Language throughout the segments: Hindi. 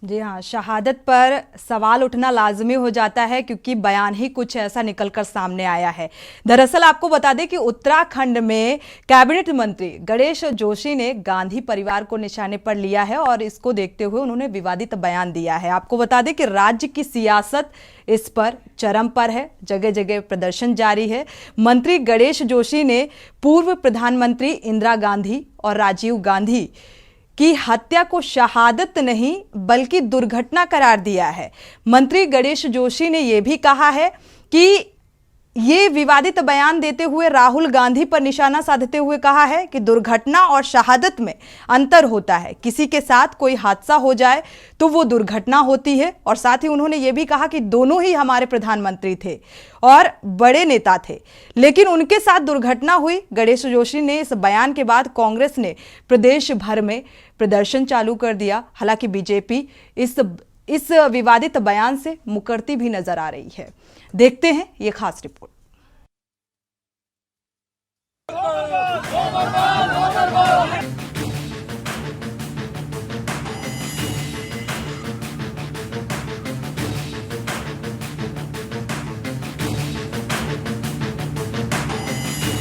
जी हाँ, शहादत पर सवाल उठना लाजमी हो जाता है क्योंकि बयान ही कुछ ऐसा निकलकर सामने आया है। दरअसल आपको बता दें कि उत्तराखंड में कैबिनेट मंत्री गणेश जोशी ने गांधी परिवार को निशाने पर लिया है और इसको देखते हुए उन्होंने विवादित बयान दिया है। आपको बता दें कि राज्य की सियासत इस पर चरम पर है, जगह जगह प्रदर्शन जारी है। मंत्री गणेश जोशी ने पूर्व प्रधानमंत्री इंदिरा गांधी और राजीव गांधी की हत्या को शहादत नहीं बल्कि दुर्घटना करार दिया है। मंत्री गणेश जोशी ने यह भी कहा है कि ये विवादित बयान देते हुए राहुल गांधी पर निशाना साधते हुए कहा है कि दुर्घटना और शहादत में अंतर होता है। किसी के साथ कोई हादसा हो जाए तो वो दुर्घटना होती है। और साथ ही उन्होंने ये भी कहा कि दोनों ही हमारे प्रधानमंत्री थे और बड़े नेता थे, लेकिन उनके साथ दुर्घटना हुई। गणेश जोशी ने इस बयान के बाद कांग्रेस ने प्रदेश भर में प्रदर्शन चालू कर दिया। हालांकि बीजेपी इस विवादित बयान से मुकरती भी नजर आ रही है। देखते हैं ये खास रिपोर्ट।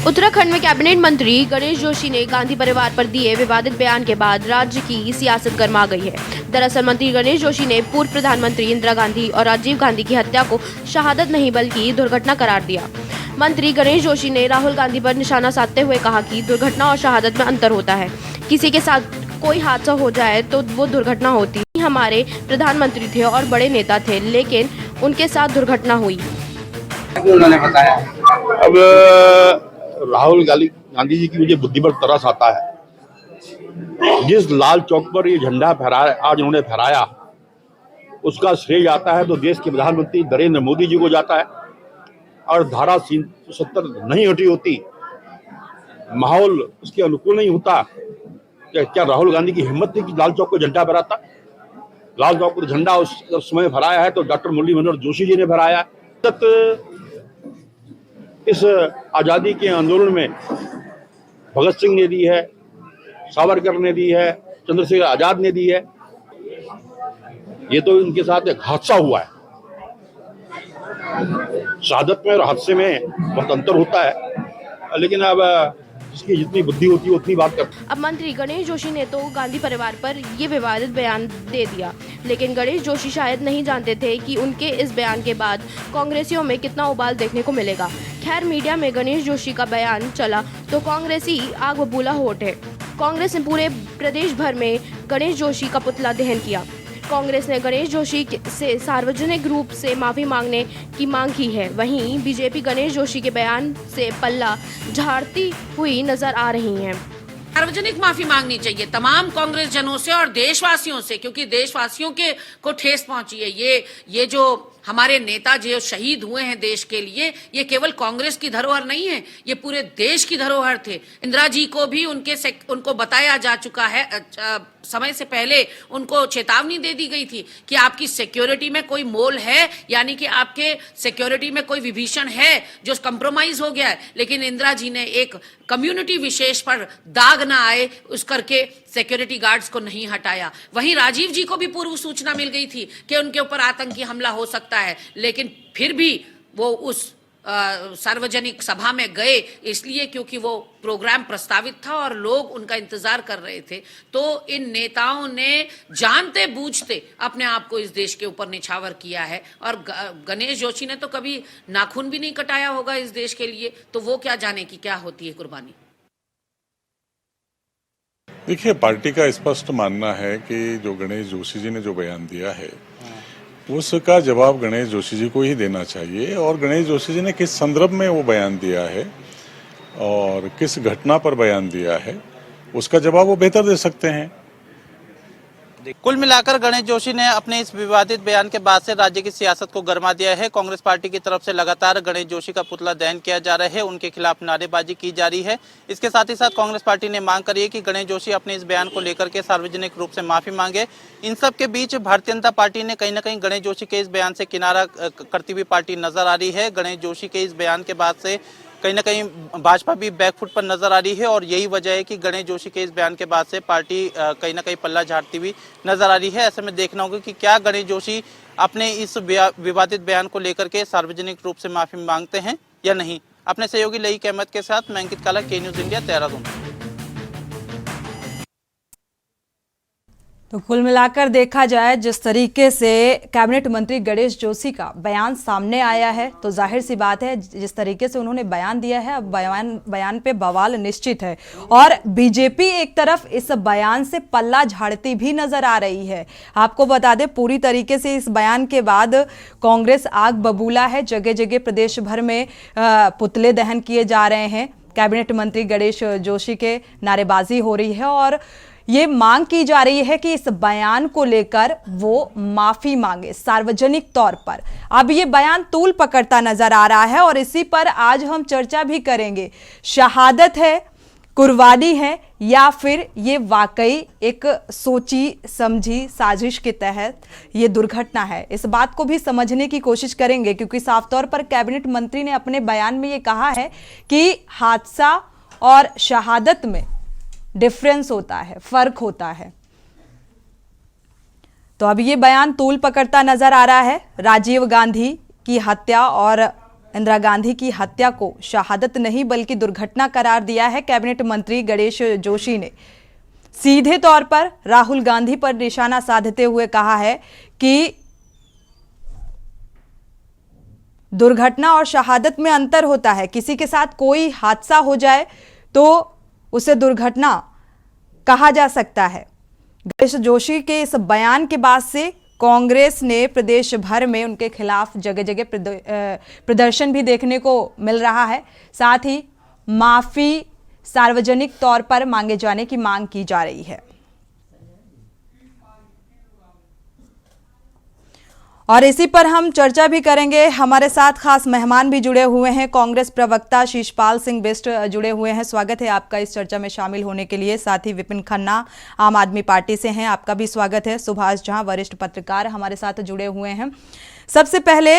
उत्तराखंड में कैबिनेट मंत्री गणेश जोशी ने गांधी परिवार पर दिए विवादित बयान के बाद राज्य की सियासत गर्मा गई है। दरअसल मंत्री गणेश जोशी ने पूर्व प्रधानमंत्री इंदिरा गांधी और राजीव गांधी की हत्या को शहादत नहीं बल्कि दुर्घटना करार दिया। मंत्री गणेश जोशी ने राहुल गांधी पर निशाना साधते हुए कहा कि दुर्घटना और शहादत में अंतर होता है। किसी के साथ कोई हादसा हो जाए तो वो दुर्घटना होती। हमारे प्रधानमंत्री थे और बड़े नेता थे, लेकिन उनके साथ दुर्घटना हुई। उन्होंने बताया अब राहुल गांधी जी की मुझे बुद्धि पर तरस आता है। जिस लाल चौक पर ये झंडा फहराया आज उन्होंने फहराया, उसका श्रेय जाता है तो देश के प्रधानमंत्री नरेंद्र मोदी जी को जाता है। और धारा 370 नहीं हटी होती, माहौल उसके अनुकूल नहीं होता, क्या राहुल गांधी की हिम्मत थी कि लाल चौक को झंडा फहराता? लाल चौक पर झंडा उस समय फहराया है तो डॉक्टर मुरली मनोहर जोशी जी ने फहराया। इस आजादी के आंदोलन में भगत सिंह ने दी है, सावरकर ने दी है, चंद्रशेखर आजाद ने दी है। ये तो इनके साथ एक हादसा हुआ है। शहादत में और हादसे में बहुत अंतर होता है, लेकिन अब जिसकी जितनी बुद्धि होती है उतनी बात करते। अब मंत्री गणेश जोशी ने तो गांधी परिवार पर ये विवादित बयान दे दिया, लेकिन गणेश जोशी शायद नहीं जानते थे कि उनके इस बयान के बाद कांग्रेसियों में कितना उबाल देखने को मिलेगा। खैर, मीडिया में गणेश जोशी का बयान चला तो कांग्रेसी आग बबूला हो उठे। कांग्रेस ने पूरे प्रदेश भर में गणेश जोशी का पुतला दहन किया। कांग्रेस ने गणेश जोशी से सार्वजनिक रूप से माफी मांगने की मांग की है। वहीं बीजेपी गणेश जोशी के बयान से पल्ला झाड़ती हुई नजर आ रही है। सार्वजनिक माफी मांगनी चाहिए तमाम कांग्रेस जनों से और देशवासियों से, क्योंकि देशवासियों को ठेस पहुंची है। ये जो हमारे नेता जो शहीद हुए हैं देश के लिए, ये केवल कांग्रेस की धरोहर नहीं है, ये पूरे देश की धरोहर थे। इंदिरा जी को भी उनको बताया जा चुका है, समय से पहले उनको चेतावनी दे दी गई थी कि आपकी सिक्योरिटी में कोई मोल है, यानी कि आपके सिक्योरिटी में कोई विभीषण है जो कंप्रोमाइज हो गया है। लेकिन इंदिरा जी ने एक कम्युनिटी विशेष पर दाग ना आए उस करके सिक्योरिटी गार्ड्स को नहीं हटाया। वहीं राजीव जी को भी पूर्व सूचना मिल गई थी कि उनके ऊपर आतंकी हमला हो सकता है, लेकिन फिर भी वो उस सार्वजनिक सभा में गए, इसलिए क्योंकि वो प्रोग्राम प्रस्तावित था और लोग उनका इंतजार कर रहे थे। तो इन नेताओं ने जानते बूझते अपने आप को इस देश के ऊपर निछावर किया है। और गणेश जोशी ने तो कभी नाखून भी नहीं कटाया होगा इस देश के लिए, तो वो क्या जाने की क्या होती है कुर्बानी। देखिए, पार्टी का स्पष्ट मानना है कि जो गणेश जोशी जी ने जो बयान दिया है उसका जवाब गणेश जोशी जी को ही देना चाहिए। और गणेश जोशी जी ने किस संदर्भ में वो बयान दिया है और किस घटना पर बयान दिया है, उसका जवाब वो बेहतर दे सकते हैं। कुल मिलाकर गणेश जोशी ने अपने इस विवादित बयान के बाद से राज्य की सियासत को गरमा दिया है। कांग्रेस पार्टी की तरफ से लगातार गणेश जोशी का पुतला दहन किया जा रहा है, उनके खिलाफ नारेबाजी की जा रही है। इसके साथ ही साथ कांग्रेस पार्टी ने मांग करी है कि गणेश जोशी अपने इस बयान को लेकर के सार्वजनिक रूप से माफी मांगे। इन सब के बीच भारतीय जनता पार्टी ने कहीं ना कहीं गणेश जोशी के इस बयान से किनारा करती हुई पार्टी नजर आ रही है। गणेश जोशी के इस बयान के बाद से कहीं ना कहीं भाजपा भी बैकफुट पर नजर आ रही है और यही वजह है कि गणेश जोशी के इस बयान के बाद से पार्टी कहीं ना कहीं पल्ला झाड़ती हुई नजर आ रही है। ऐसे में देखना होगा कि क्या गणेश जोशी अपने इस विवादित बयान को लेकर के सार्वजनिक रूप से माफी मांगते हैं या नहीं। अपने सहयोगी लईक अहमद के साथ मैं अंकित काला, के न्यूज इंडिया, देहरादून। तो कुल मिलाकर देखा जाए जिस तरीके से कैबिनेट मंत्री गणेश जोशी का बयान सामने आया है, तो जाहिर सी बात है जिस तरीके से उन्होंने बयान दिया है, अब बयान पे बवाल निश्चित है। और बीजेपी एक तरफ इस बयान से पल्ला झाड़ती भी नजर आ रही है। आपको बता दें, पूरी तरीके से इस बयान के बाद कांग्रेस आग बबूला है। जगह जगह प्रदेश भर में पुतले दहन किए जा रहे हैं। कैबिनेट मंत्री गणेश जोशी के नारेबाजी हो रही है और ये मांग की जा रही है कि इस बयान को लेकर वो माफी मांगे सार्वजनिक तौर पर। अब ये बयान तूल पकड़ता नजर आ रहा है और इसी पर आज हम चर्चा भी करेंगे। शहादत है, कुर्बानी है, या फिर ये वाकई एक सोची समझी साजिश के तहत ये दुर्घटना है, इस बात को भी समझने की कोशिश करेंगे। क्योंकि साफ तौर पर कैबिनेट मंत्री ने अपने बयान में ये कहा है कि हादसा और शहादत में डिफरेंस होता है, फर्क होता है। तो अब ये बयान तूल पकड़ता नजर आ रहा है। राजीव गांधी की हत्या और इंदिरा गांधी की हत्या को शहादत नहीं बल्कि दुर्घटना करार दिया है कैबिनेट मंत्री गणेश जोशी ने। सीधे तौर पर राहुल गांधी पर निशाना साधते हुए कहा है कि दुर्घटना और शहादत में अंतर होता है। किसी के साथ कोई हादसा हो जाए तो उसे दुर्घटना कहा जा सकता है। गणेश जोशी के इस बयान के बाद से कांग्रेस ने प्रदेश भर में उनके खिलाफ जगह जगह प्रदर्शन भी देखने को मिल रहा है। साथ ही माफी सार्वजनिक तौर पर मांगे जाने की मांग की जा रही है। और इसी पर हम चर्चा भी करेंगे। हमारे साथ खास मेहमान भी जुड़े हुए हैं। कांग्रेस प्रवक्ता शीशपाल सिंह बिष्ट जुड़े हुए हैं। स्वागत है आपका इस चर्चा में शामिल होने के लिए। साथ ही विपिन खन्ना आम आदमी पार्टी से हैं, आपका भी स्वागत है। सुभाष झा वरिष्ठ पत्रकार हमारे साथ जुड़े हुए हैं। सबसे पहले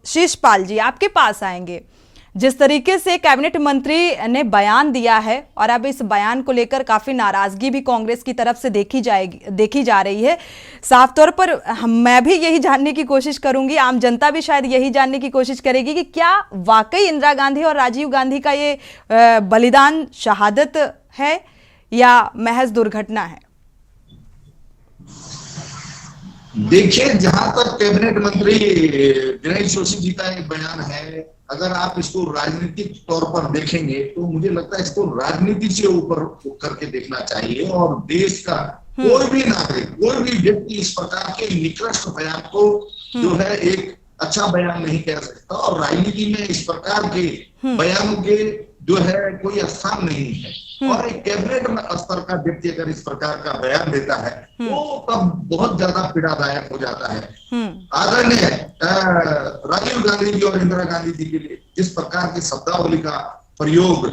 शीशपाल जी आपके पास आएंगे। जिस तरीके से कैबिनेट मंत्री ने बयान दिया है और अब इस बयान को लेकर काफी नाराजगी भी कांग्रेस की तरफ से देखी जा रही है। साफ तौर पर मैं भी यही जानने की कोशिश करूंगी, आम जनता भी शायद यही जानने की कोशिश करेगी कि क्या वाकई इंदिरा गांधी और राजीव गांधी का ये बलिदान शहादत है या महज दुर्घटना है। देखिए, जहां तक कैबिनेट मंत्री गणेश जोशी जी का एक बयान है, अगर आप इसको राजनीतिक तौर पर देखेंगे तो मुझे लगता है इसको राजनीति से ऊपर करके देखना चाहिए। और देश का कोई भी नागरिक, कोई भी व्यक्ति इस प्रकार के निकृष्ट बयान को जो है एक अच्छा बयान नहीं कह सकता। और राजनीति में इस प्रकार के बयानों के जो है कोई स्थान नहीं है। और एक कैबिनेट स्तर का व्यक्ति अगर इस प्रकार का बयान देता है वो तब बहुत ज्यादा पीड़ादायक हो जाता है। आदरणीय राजीव गांधी जी और इंदिरा गांधी जी के लिए जिस प्रकार की शब्दावली का प्रयोग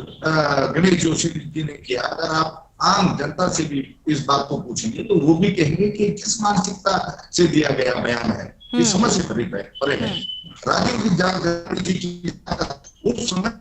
गणेश जोशी जी ने किया, अगर आप आम जनता से भी इस बात को पूछेंगे तो वो भी कहेंगे कि किस मानसिकता से दिया गया बयान है, ये समझ से परे है। राजीव गांधी जी की उस समय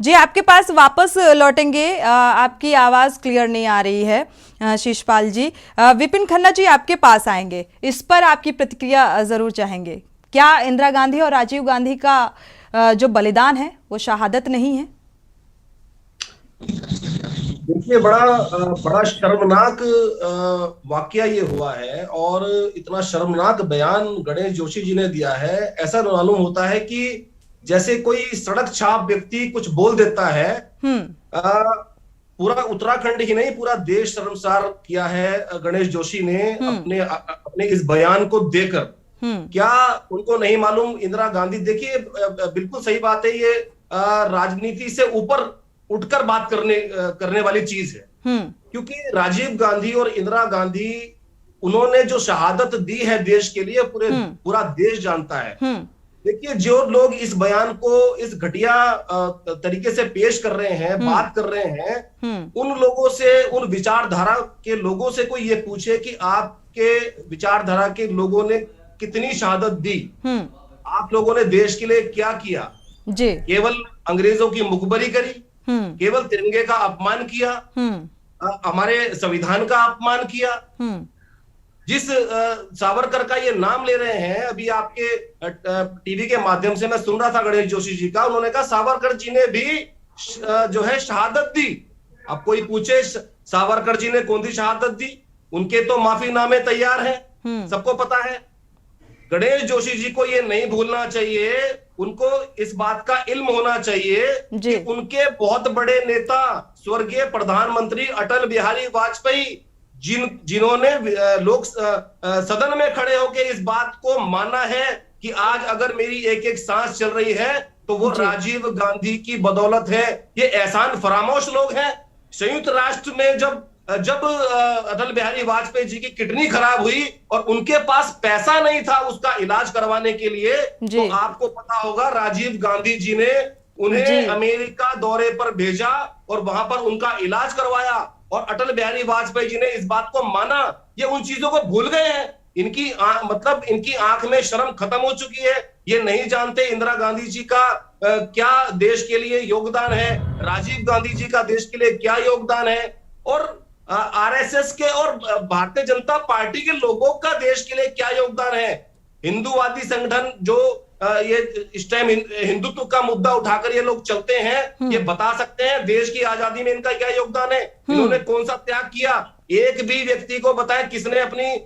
जी आपके पास वापस लौटेंगे। आपकी आवाज क्लियर नहीं आ रही है शीशपाल जी। विपिन खन्ना जी आपके पास आएंगे, इस पर आपकी प्रतिक्रिया जरूर चाहेंगे। क्या इंदिरा गांधी और राजीव गांधी का जो बलिदान है वो शहादत नहीं है? देखिए, बड़ा शर्मनाक वाकया ये हुआ है और इतना शर्मनाक बयान गणेश जोशी जी ने दिया है। ऐसा मालूम होता है कि जैसे कोई सड़क छाप व्यक्ति कुछ बोल देता है। पूरा उत्तराखंड ही नहीं, पूरा देश शर्मसार किया है गणेश जोशी ने अपने इस बयान को देकर। क्या उनको नहीं मालूम इंदिरा गांधी? देखिए, बिल्कुल सही बात है, ये राजनीति से ऊपर उठकर बात करने वाली चीज है। क्योंकि राजीव गांधी और इंदिरा गांधी उन्होंने जो शहादत दी है देश के लिए, पूरा देश जानता है। देखिए, जो लोग इस बयान को इस घटिया तरीके से पेश कर रहे हैं, बात कर रहे हैं, उन लोगों से, उन विचारधारा के लोगों से कोई ये पूछे कि आपके विचारधारा के लोगों ने कितनी शहादत दी, आप लोगों ने देश के लिए क्या किया? जी। केवल अंग्रेजों की मुखबरी करी, केवल तिरंगे का अपमान किया, हमारे संविधान का अपमान किया। जिस सावरकर का ये नाम ले रहे हैं, अभी आपके टीवी के माध्यम से मैं सुन रहा था गणेश जोशी जी का, उन्होंने कहा सावरकर जी ने भी जो है शहादत दी। अब कोई पूछे सावरकर जी ने कौन सी शहादत दी, उनके तो माफीनामे तैयार हैं, सबको पता है। गणेश जोशी जी को ये नहीं भूलना चाहिए, उनको इस बात का इल्म होना चाहिए कि उनके बहुत बड़े नेता स्वर्गीय प्रधानमंत्री अटल बिहारी वाजपेयी जिन्होंने लोक सदन में खड़े होकर इस बात को माना है कि आज अगर मेरी एक एक सांस चल रही है तो वो राजीव गांधी की बदौलत है। ये एहसान फरामोश लोग हैं। संयुक्त राष्ट्र में जब अटल बिहारी वाजपेयी जी की किडनी खराब हुई और उनके पास पैसा नहीं था उसका इलाज करवाने के लिए, तो आपको पता होगा राजीव गांधी जी ने उन्हें अमेरिका दौरे पर भेजा और वहां पर उनका इलाज करवाया। और अटल बिहारी वाजपेयी जी ने इस बात को माना। ये उन चीजों को भूल गए हैं। इनकी आंख में शर्म खत्म हो चुकी है। ये नहीं जानते इंदिरा गांधी जी का क्या देश के लिए योगदान है, राजीव गांधी जी का देश के लिए क्या योगदान है, और आरएसएस के और भारतीय जनता पार्टी के लोगों का देश के लिए क्या योगदान है। हिंदूवादी संगठन जो ये इस टाइम हिंदुत्व का मुद्दा उठाकर ये लोग चलते हैं, ये बता सकते हैं देश की आजादी में इनका क्या योगदान है, इन्होंने कौन सा त्याग किया। एक भी व्यक्ति को बताएं किसने अपने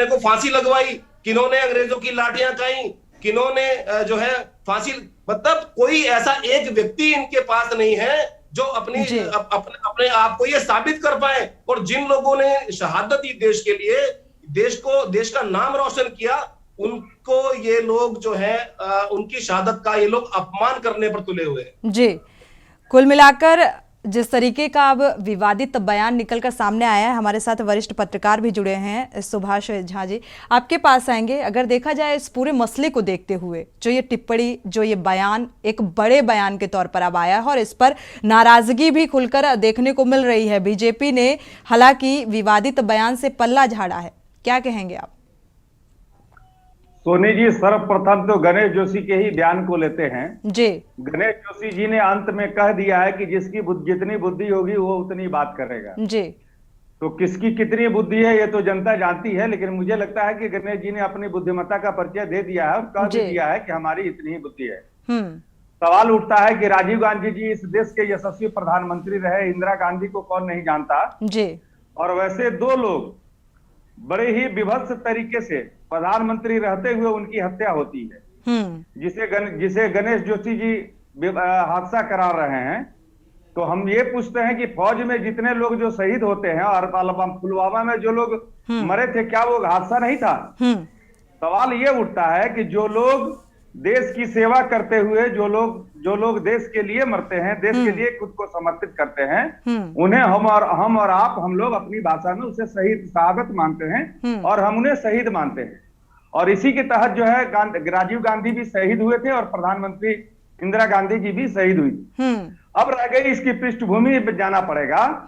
को फांसी लगवाई, किन्होंने अंग्रेजों की लाठियां खाई, किन्होंने जो है फांसी, मतलब कोई ऐसा एक व्यक्ति इनके पास नहीं है जो अपने आप को ये साबित कर पाए। और जिन लोगों ने शहादत दी देश के लिए, देश का नाम रोशन किया, उनको ये लोग जो है उनकी शहादत का ये लोग अपमान करने पर तुले हुए हैं। जी, कुल मिलाकर जिस तरीके का अब विवादित बयान निकलकर सामने आया है, हमारे साथ वरिष्ठ पत्रकार भी जुड़े हैं, सुभाष झा जी, आपके पास आएंगे। अगर देखा जाए इस पूरे मसले को देखते हुए, जो ये टिप्पणी, जो ये बयान एक बड़े बयान के तौर पर अब आया है और इस पर नाराजगी भी खुलकर देखने को मिल रही है। बीजेपी ने हालांकि विवादित बयान से पल्ला झाड़ा है, क्या कहेंगे आप? सोनी जी, सर्वप्रथम तो गणेश जोशी के ही बयान को लेते हैं जी। गणेश जोशी जी ने अंत में कह दिया है कि जिसकी जितनी बुद्धि होगी वो उतनी बात करेगा जी। तो किसकी कितनी बुद्धि है ये तो जनता जानती है, लेकिन मुझे लगता है कि गणेश जी ने अपनी बुद्धिमत्ता का परिचय दे दिया है और कह भी दिया है कि हमारी इतनी ही बुद्धि है। सवाल उठता है कि राजीव गांधी जी इस देश के यशस्वी प्रधानमंत्री रहे, इंदिरा गांधी को कौन नहीं जानता जी। और वैसे दो लोग बड़े ही विभत्स तरीके से प्रधानमंत्री रहते हुए उनकी हत्या होती है, जिसे गणेश जोशी जी हादसा करा रहे हैं। तो हम ये पूछते हैं कि फौज में जितने लोग जो शहीद होते हैं और पुलवामा में जो लोग मरे थे, क्या वो हादसा नहीं था? सवाल ये उठता है कि जो लोग देश की सेवा करते हुए, जो लोग देश के लिए मरते हैं, देश के लिए खुद को समर्पित करते हैं, उन्हें हम और आप, हम लोग अपनी भाषा में उसे शहादत मानते हैं और हम उन्हें शहीद मानते हैं। और इसी के तहत जो है राजीव गांधी भी शहीद हुए थे और प्रधानमंत्री इंदिरा गांधी जी भी शहीद हुई। अब रह गई इसकी पृष्ठभूमि पे जाना पड़ेगा।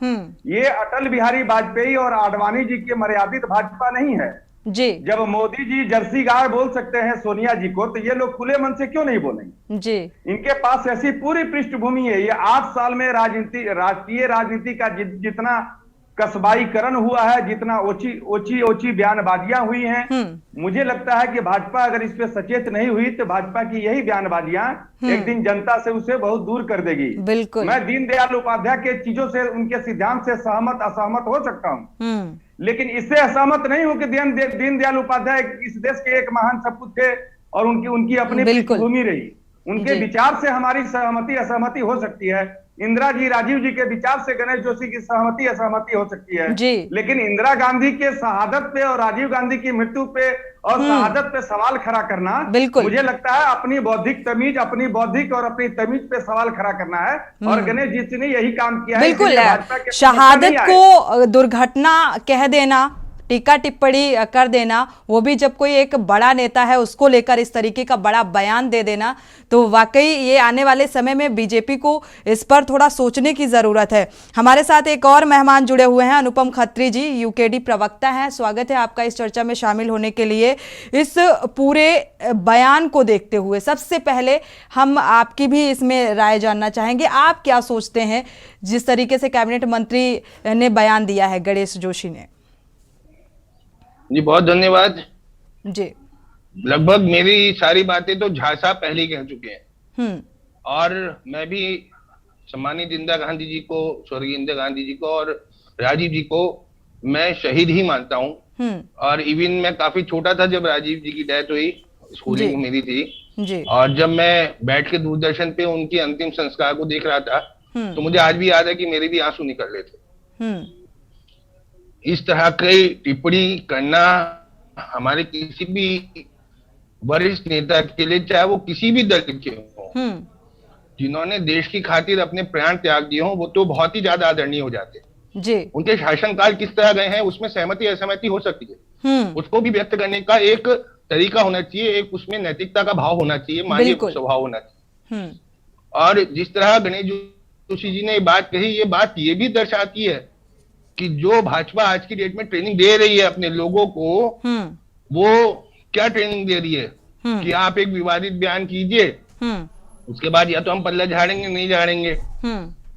ये अटल बिहारी वाजपेयी और आडवाणी जी की मर्यादित भाजपा नहीं है जी। जब मोदी जी जर्सी गाय बोल सकते हैं सोनिया जी को, तो ये लोग खुले मन से क्यों नहीं बोलेंगे जी? इनके पास ऐसी पूरी पृष्ठभूमि है। ये 8 साल में राष्ट्रीय राजनीति का जितना कस्बाईकरण हुआ है, जितना ओची बयानबाजियां हुई हैं, मुझे लगता है कि भाजपा अगर इस पे सचेत नहीं हुई तो भाजपा की यही बयानबाजियां एक दिन जनता से उसे बहुत दूर कर देगी। बिल्कुल। मैं दीनदयाल उपाध्याय के चीजों से, उनके सिद्धांत से सहमत असहमत हो सकता हूँ, लेकिन इससे असहमत नहीं हूं कि दीनदयाल उपाध्याय इस देश के एक महान सपूत थे और उनकी अपनी पृष्ठभूमि रही। उनके विचार से हमारी सहमति असहमति हो सकती है। इंदिरा जी, राजीव जी के विचार से गणेश जोशी की सहमति असहमति हो सकती है जी। लेकिन इंदिरा गांधी के शहादत पे और राजीव गांधी की मृत्यु पे और शहादत पे सवाल खड़ा करना, मुझे लगता है अपनी बौद्धिक तमीज, अपनी बौद्धिक और अपनी तमीज पे सवाल खड़ा करना है। और गणेश जी ने यही काम किया है। बिल्कुल, शहादत को दुर्घटना कह देना, टीका टिप्पणी कर देना, वो भी जब कोई एक बड़ा नेता है उसको लेकर इस तरीके का बड़ा बयान दे देना, तो वाकई ये आने वाले समय में बीजेपी को इस पर थोड़ा सोचने की जरूरत है। हमारे साथ एक और मेहमान जुड़े हुए हैं, अनुपम खत्री जी, यूकेडी प्रवक्ता हैं। स्वागत है आपका इस चर्चा में शामिल होने के लिए। इस पूरे बयान को देखते हुए सबसे पहले हम आपकी भी इसमें राय जानना चाहेंगे। आप क्या सोचते हैं जिस तरीके से कैबिनेट मंत्री ने बयान दिया है गणेश जोशी ने? जी बहुत धन्यवाद जी। लगभग मेरी सारी बातें तो झा साहब पहले ही कह चुके हैं और मैं भी सम्मानित इंदिरा गांधी जी को, स्वर्गीय इंदिरा गांधी जी को और राजीव जी को मैं शहीद ही मानता हूँ। और इवन मैं काफी छोटा था जब राजीव जी की डेथ हुई, स्कूलिंग मेरी थी जी। और जब मैं बैठ के दूरदर्शन पे उनकी अंतिम संस्कार को देख रहा था तो मुझे आज भी याद है कि मेरे भी आंसू निकल रहे थे। इस तरह की टिप्पणी करना हमारे किसी भी वरिष्ठ नेता के लिए, चाहे वो किसी भी दल के हो, जिन्होंने देश की खातिर अपने प्राण त्याग दिए हो, वो तो बहुत ही ज्यादा आदरणीय हो जाते हैं जी। उनके शासनकाल किस तरह गए हैं उसमें सहमति असहमति हो सकती है, उसको भी व्यक्त करने का एक तरीका होना चाहिए, एक उसमें नैतिकता का भाव होना चाहिए, मानवीय स्वभाव होना चाहिए। और जिस तरह गणेश जोशी जी ने ये बात कही, ये बात ये भी दर्शाती है कि जो भाजपा आज की डेट में ट्रेनिंग दे रही है अपने लोगों को, वो क्या ट्रेनिंग दे रही है कि आप एक विवादित बयान कीजिए, उसके बाद या तो हम पल्ला झाड़ेंगे नहीं झाड़ेंगे।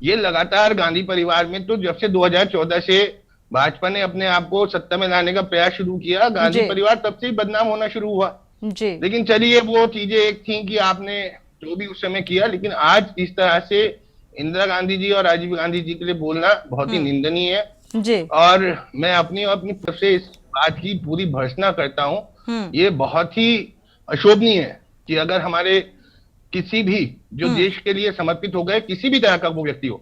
ये लगातार गांधी परिवार में तो जब से 2014 से भाजपा ने अपने आप को सत्ता में लाने का प्रयास शुरू किया, गांधी परिवार तब से ही बदनाम होना शुरू हुआ जी। लेकिन चलिए वो चीजें एक थी कि आपने जो भी उस समय किया, लेकिन आज इस तरह से इंदिरा गांधी जी और राजीव गांधी जी के लिए बोलना बहुत ही निंदनीय है जी। और मैं अपनी तरफ से इस बात की पूरी भर्त्सना करता हूँ। ये बहुत ही अशोभनीय है कि अगर हमारे किसी भी जो देश के लिए समर्पित हो गए, किसी भी तरह का वो व्यक्ति हो,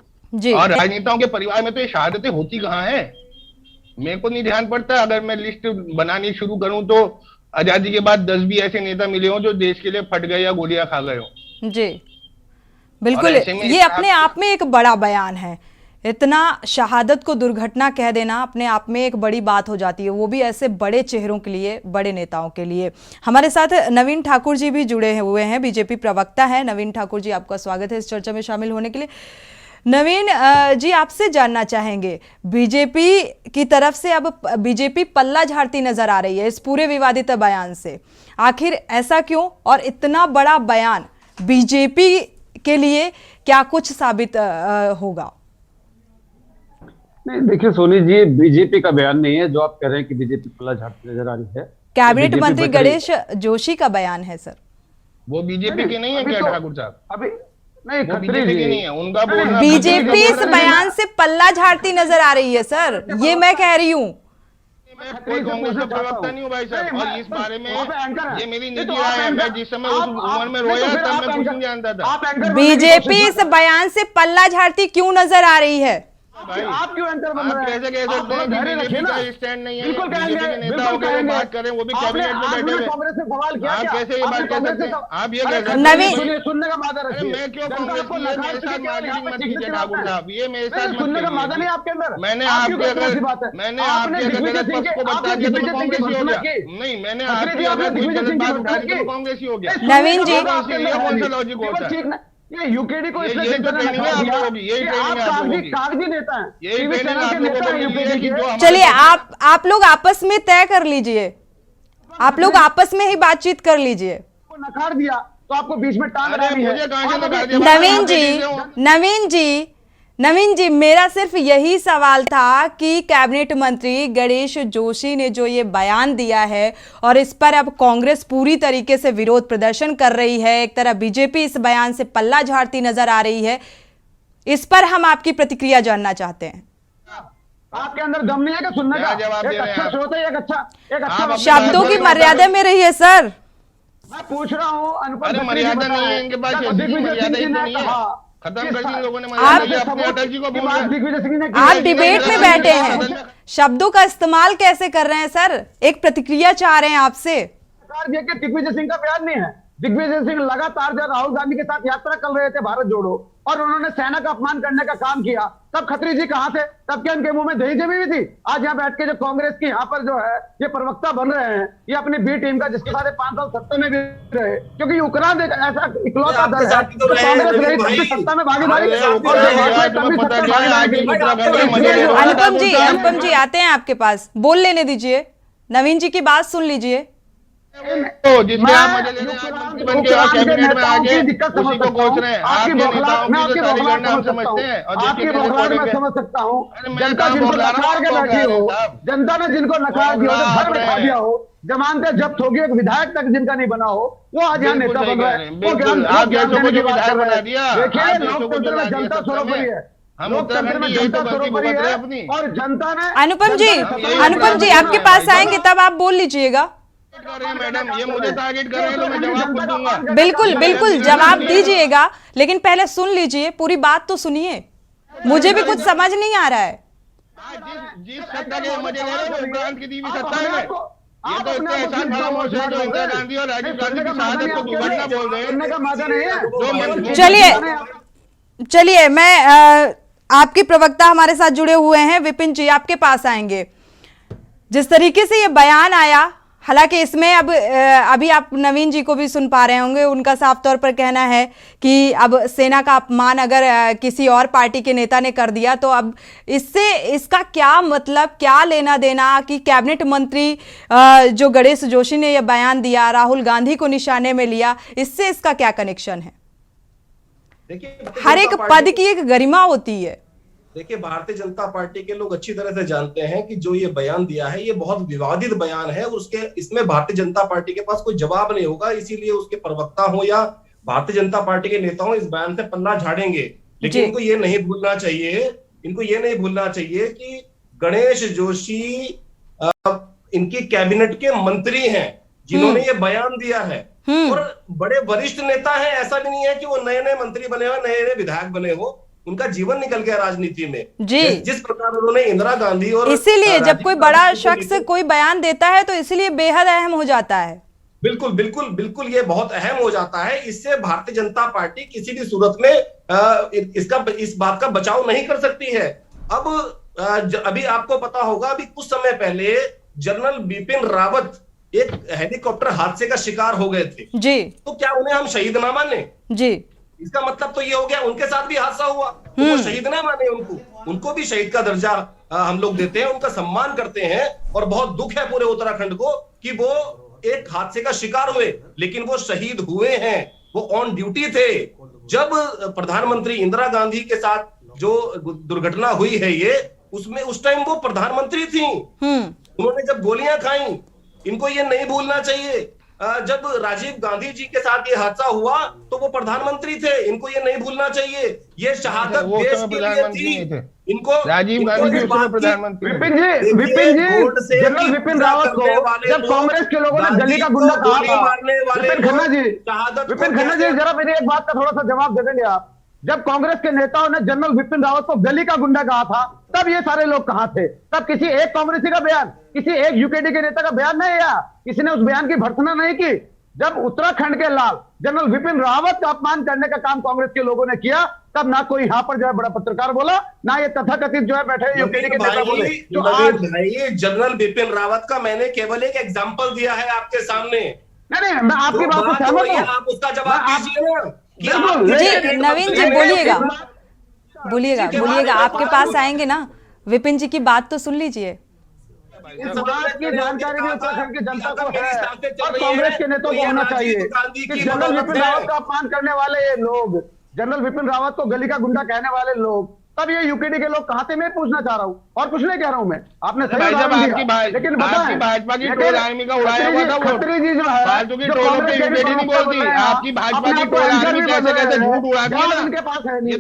और राजनेताओं के परिवार में तो ये शहादतें होती कहाँ है, मेरे को नहीं ध्यान पड़ता। अगर मैं लिस्ट बनानी शुरू करूं तो आजादी के बाद 10 भी ऐसे नेता मिले हो जो देश के लिए फट गए या गोलियां खा गए हो जी। बिल्कुल, ये अपने आप में एक बड़ा बयान है। इतना शहादत को दुर्घटना कह देना अपने आप में एक बड़ी बात हो जाती है, वो भी ऐसे बड़े चेहरों के लिए, बड़े नेताओं के लिए। हमारे साथ नवीन ठाकुर जी भी जुड़े हुए हैं, बीजेपी प्रवक्ता है। नवीन ठाकुर जी, आपका स्वागत है इस चर्चा में शामिल होने के लिए। नवीन जी, आपसे जानना चाहेंगे, बीजेपी की तरफ से अब बीजेपी पल्ला झाड़ती नजर आ रही है इस पूरे विवादित बयान से। आखिर ऐसा क्यों, और इतना बड़ा बयान बीजेपी के लिए क्या कुछ साबित होगा? नहीं, देखिए सोनी जी, बीजेपी का बयान नहीं है जो आप कह रहे हैं कि बीजेपी पल्ला झाड़ती नजर आ रही है। कैबिनेट मंत्री गणेश जोशी का बयान है सर। वो बीजेपी के नहीं है क्या ठाकुर साहब? अभी नहीं, बीजेपी के नहीं है, उनका बोलना बीजेपी इस बयान से पल्ला झाड़ती नजर आ रही है सर, ये मैं कह रही हूँ। मैं कोई कांग्रेस का प्रवक्ता नहीं हूँ भाई साहब, और इस बारे में ये मेरी निजी राय है। मैं जिस समय उस उम्र में रोया तब मैं कुछ नहीं जानता था। बीजेपी इस बयान से पल्ला झाड़ती क्यों नजर आ रही है? आप क्यों एंकर बन रहे हैं? कैसे कह सकते हैं कि बीजेपी का स्टैंड नहीं है? बीजेपी के नेता होकर बात करें, वो भी कैबिनेट में बैठे हुए। कांग्रेस से सवाल किया, आप कैसे ये बात कह सकते हैं? आप ये कह सकते हैं नवीन, सुनने का मादा रखिए। मैं क्यों कांग्रेस की मेरे साथ मार्केटिंग मत कीजिए ठाकुर साहब, ये मेरे साथ सुनने का मादा नहीं आपके अंदर। मैंने आपके अगर गलत पक्ष को बता दिया तो मैं कांग्रेस ही हो गया। नहीं, मैंने आपकी अगर कोई गलत बात उठा दी तो मैं कांग्रेस ही हो गया। नवीन जी, कौन सा लॉजिक होता है? ये यूकेडी को इसलिए कागजी नेता है। चलिए आप लोग आपस में तय कर लीजिए, आप लोग आपस में ही बातचीत कर लीजिए। नकार दिया तो आपको बीच में टांग रही है। नवीन जी, मेरा सिर्फ यही सवाल था कि कैबिनेट मंत्री गणेश जोशी ने जो ये बयान दिया है और इस पर अब कांग्रेस पूरी तरीके से विरोध प्रदर्शन कर रही है, एक तरह बीजेपी इस बयान से पल्ला झाड़ती नजर आ रही है, इस पर हम आपकी प्रतिक्रिया जानना चाहते हैं। आपके अंदर दम नहीं है क्या सुनने का? एक अच्छा श्रोता, एक अच्छा शब्दों की मर्यादा में रहिए सर। मैं पूछ रहा हूँ, मर्यादा नहीं है इनके पास, मर्यादा ही नहीं है। खत्म कर दी लोगों ने मर्यादा, अपने अटल जी को बोल रहे हैं। आप डिबेट में बैठे हैं, शब्दों का इस्तेमाल कैसे कर रहे हैं सर? एक प्रतिक्रिया चाह रहे हैं आपसे। दिग्विजय सिंह का बयान नहीं है, दिग्विजय सिंह लगातार जब राहुल गांधी के साथ यात्रा कर रहे थे भारत जोड़ो और उन्होंने सेना का अपमान करने का काम किया, तब खत्री जी कहां थे? तब क्या उनके मुंह में दही जमी हुई थी? आज यहाँ बैठ के जो कांग्रेस की यहाँ पर जो है ये प्रवक्ता बन रहे हैं, ये अपनी बी टीम का, जिसके साथ 5 साल सत्ता में भी रहे, क्योंकि यूक्रेन एक ऐसा इकलौता दल है तो कांग्रेस रही तब भी सत्ता में भागीदारी। अनुपम जी आते हैं आपके पास, बोल लेने दीजिए, नवीन जी की बात सुन लीजिए। जिसमें आप मजे ले रहे हैं, मंत्री बन के और कैबिनेट में आके उसी को कोच रहे हैं। आपके नेताओं की जो सारी गणना हम समझते हैं और आपकी बौखलाहट मैं समझ सकता हूँ। जनता जिनको नकार के बैठी हो, जनता ने जिनको नकार दिया हो, घर बैठा दिया हो, जमानतें जब्त होगी, एक विधायक तक जिनका नहीं बना हो, वो आज यहाँ नेता बन रहा है। आप जैसों को जो विधायक बना दिया, देखिए लोकतंत्र में जनता सर्वोपरि है, लोकतंत्र में जनता सर्वोपरि है और जनता ने। अनुपम जी आपके पास आएंगे तब आप बोल लीजिएगा। मैडम ये मुझे टारगेट कर रहे हैं तो मैं जवाब खुद दूंगा। बिल्कुल जवाब दीजिएगा, लेकिन पहले सुन लीजिए, पूरी बात तो सुनिए, मुझे भी कुछ समझ नहीं आ रहा है। जिस सत्ता के मजे ले रहे हैं उपरांत की दी हुई सत्ता है, ये तो इतना एहसान फरामोश है जो इंदिरा गांधी और राजीव गांधी की शहादत को दुर्घटना बोल रहे हैं। चलिए मैं आपके प्रवक्ता हमारे साथ जुड़े हुए हैं, विपिन जी आपके पास आएंगे। जिस तरीके से ये बयान आया, हालांकि इसमें अभी आप नवीन जी को भी सुन पा रहे होंगे, उनका साफ तौर पर कहना है कि अब सेना का अपमान अगर किसी और पार्टी के नेता ने कर दिया तो अब इसका क्या मतलब, क्या लेना देना कि कैबिनेट मंत्री जो गणेश जोशी ने यह बयान दिया, राहुल गांधी को निशाने में लिया, इससे इसका क्या कनेक्शन है? देखिए, हर एक पद की एक गरिमा होती है। देखिए, भारतीय जनता पार्टी के लोग अच्छी तरह से जानते हैं कि जो ये बयान दिया है ये बहुत विवादित बयान है और इसमें भारतीय जनता पार्टी के पास कोई जवाब नहीं होगा, इसीलिए उसके प्रवक्ता हो या भारतीय जनता पार्टी के नेता हो इस बयान से पन्ना झाड़ेंगे। लेकिन इनको ये नहीं भूलना चाहिए कि गणेश जोशी इनकी कैबिनेट के मंत्री हैं जिन्होंने ये बयान दिया है और बड़े वरिष्ठ नेता हैं। ऐसा भी नहीं है कि वो नए नए मंत्री बने हो, नए नए विधायक बने हो, उनका जीवन निकल गया राजनीति में। जी, जिस प्रकार उन्होंने इंदिरा गांधी और इसीलिए जब कोई बड़ा शख्स कोई बयान देता है तो इसलिए बेहद अहम हो जाता है। बिल्कुल ये बहुत अहम हो जाता है। इससे भारतीय जनता पार्टी किसी भी सूरत में इस बात का बचाव नहीं कर सकती है। अब अभी आपको पता होगा, अभी कुछ समय पहले जनरल बिपिन रावत एक हेलीकॉप्टर हादसे का शिकार हो गए थे जी, तो क्या उन्हें हम शहीद ना माने? जी, इसका मतलब तो ये हो गया उनके साथ भी हादसा हुआ तो वो शहीद ना माने, उनको भी शहीद का दर्जा हम लोग देते हैं, उनका सम्मान करते हैं। और बहुत दुख है पूरे उत्तराखंड को कि वो एक हादसे का शिकार हुए, लेकिन वो शहीद हुए हैं, वो ऑन ड्यूटी थे। जब प्रधानमंत्री इंदिरा गांधी के साथ जो दुर्घटना हुई है ये, उसमें उस टाइम वो प्रधानमंत्री थी, उन्होंने जब गोलियां खाई, इनको ये नहीं भूलना चाहिए। जब राजीव गांधी जी के साथ ये हादसा हुआ तो वो प्रधानमंत्री थे, इनको ये नहीं भूलना चाहिए। ये शहादत देश के लिए थी। इनको राजीव गांधी जी प्रधानमंत्री। विपिन जी जनरल विपिन रावत को जब कांग्रेस के लोगों ने गली का गुंडा कहा था, विपिन खन्ना जी जरा मेरी एक बात का थोड़ा सा जवाब दे देंगे आप? जब कांग्रेस के नेताओं ने जनरल विपिन रावत को गली का गुंडा कहा था तब ये सारे लोग कहां थे? तब किसी एक कांग्रेसी का बयान, किसी एक यूकेडी के नेता का बयान नहीं आया, किसी ने उस बयान की भर्त्सना नहीं की। जब उत्तराखंड के लाल जनरल विपिन रावत का अपमान करने का काम कांग्रेस के लोगों ने किया, तब ना कोई यहाँ पर जो है बड़ा पत्रकार बोला, ना ये तथाकथित जो है बैठे यूकेडी के नेता बोले। तो आज जनरल बिपिन रावत का मैंने केवल एक एग्जाम्पल दिया है आपके सामने। नहीं, मैं आपकी बात से सहमत हूं, आप उसका जवाब दीजिए। जी नवीन जी बोलिएगा, आपके पास आएंगे ना, विपिन जी की बात तो सुन लीजिए। इस बात की जानकारी भी उत्तराखंड की जनता को है और कांग्रेस के नेताओं को होना चाहिए कि जनरल विपिन रावत का अपमान करने वाले ये लोग, जनरल विपिन रावत को गली का गुंडा कहने वाले लोग, तब ये यूकेडी के लोग कहां थे मैं पूछना चाह रहा हूं और कुछ नहीं कह रहा हूं मैं। आपने सही लेकिन भाजपा की टोल आर्मी का उड़ाया हुआ था, खत्री जी जो है फालतू की टोलों पे यूकेडी नहीं बोलती। आपकी भाजपा की टोल आर्मी कैसे झूठ उड़ाती है उनके पास है। ये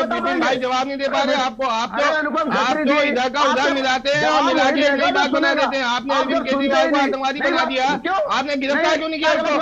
विपिन भाई जवाब नहीं दे पा रहे आपको। आप तो इधर का उधर मिलाते हैं और मिला के नई बात बना देते हैं। आपने अरविंद केजरीवाल को आतंकवादी बना दिया, आपने गिरफ्तार क्यों नहीं किया उसको?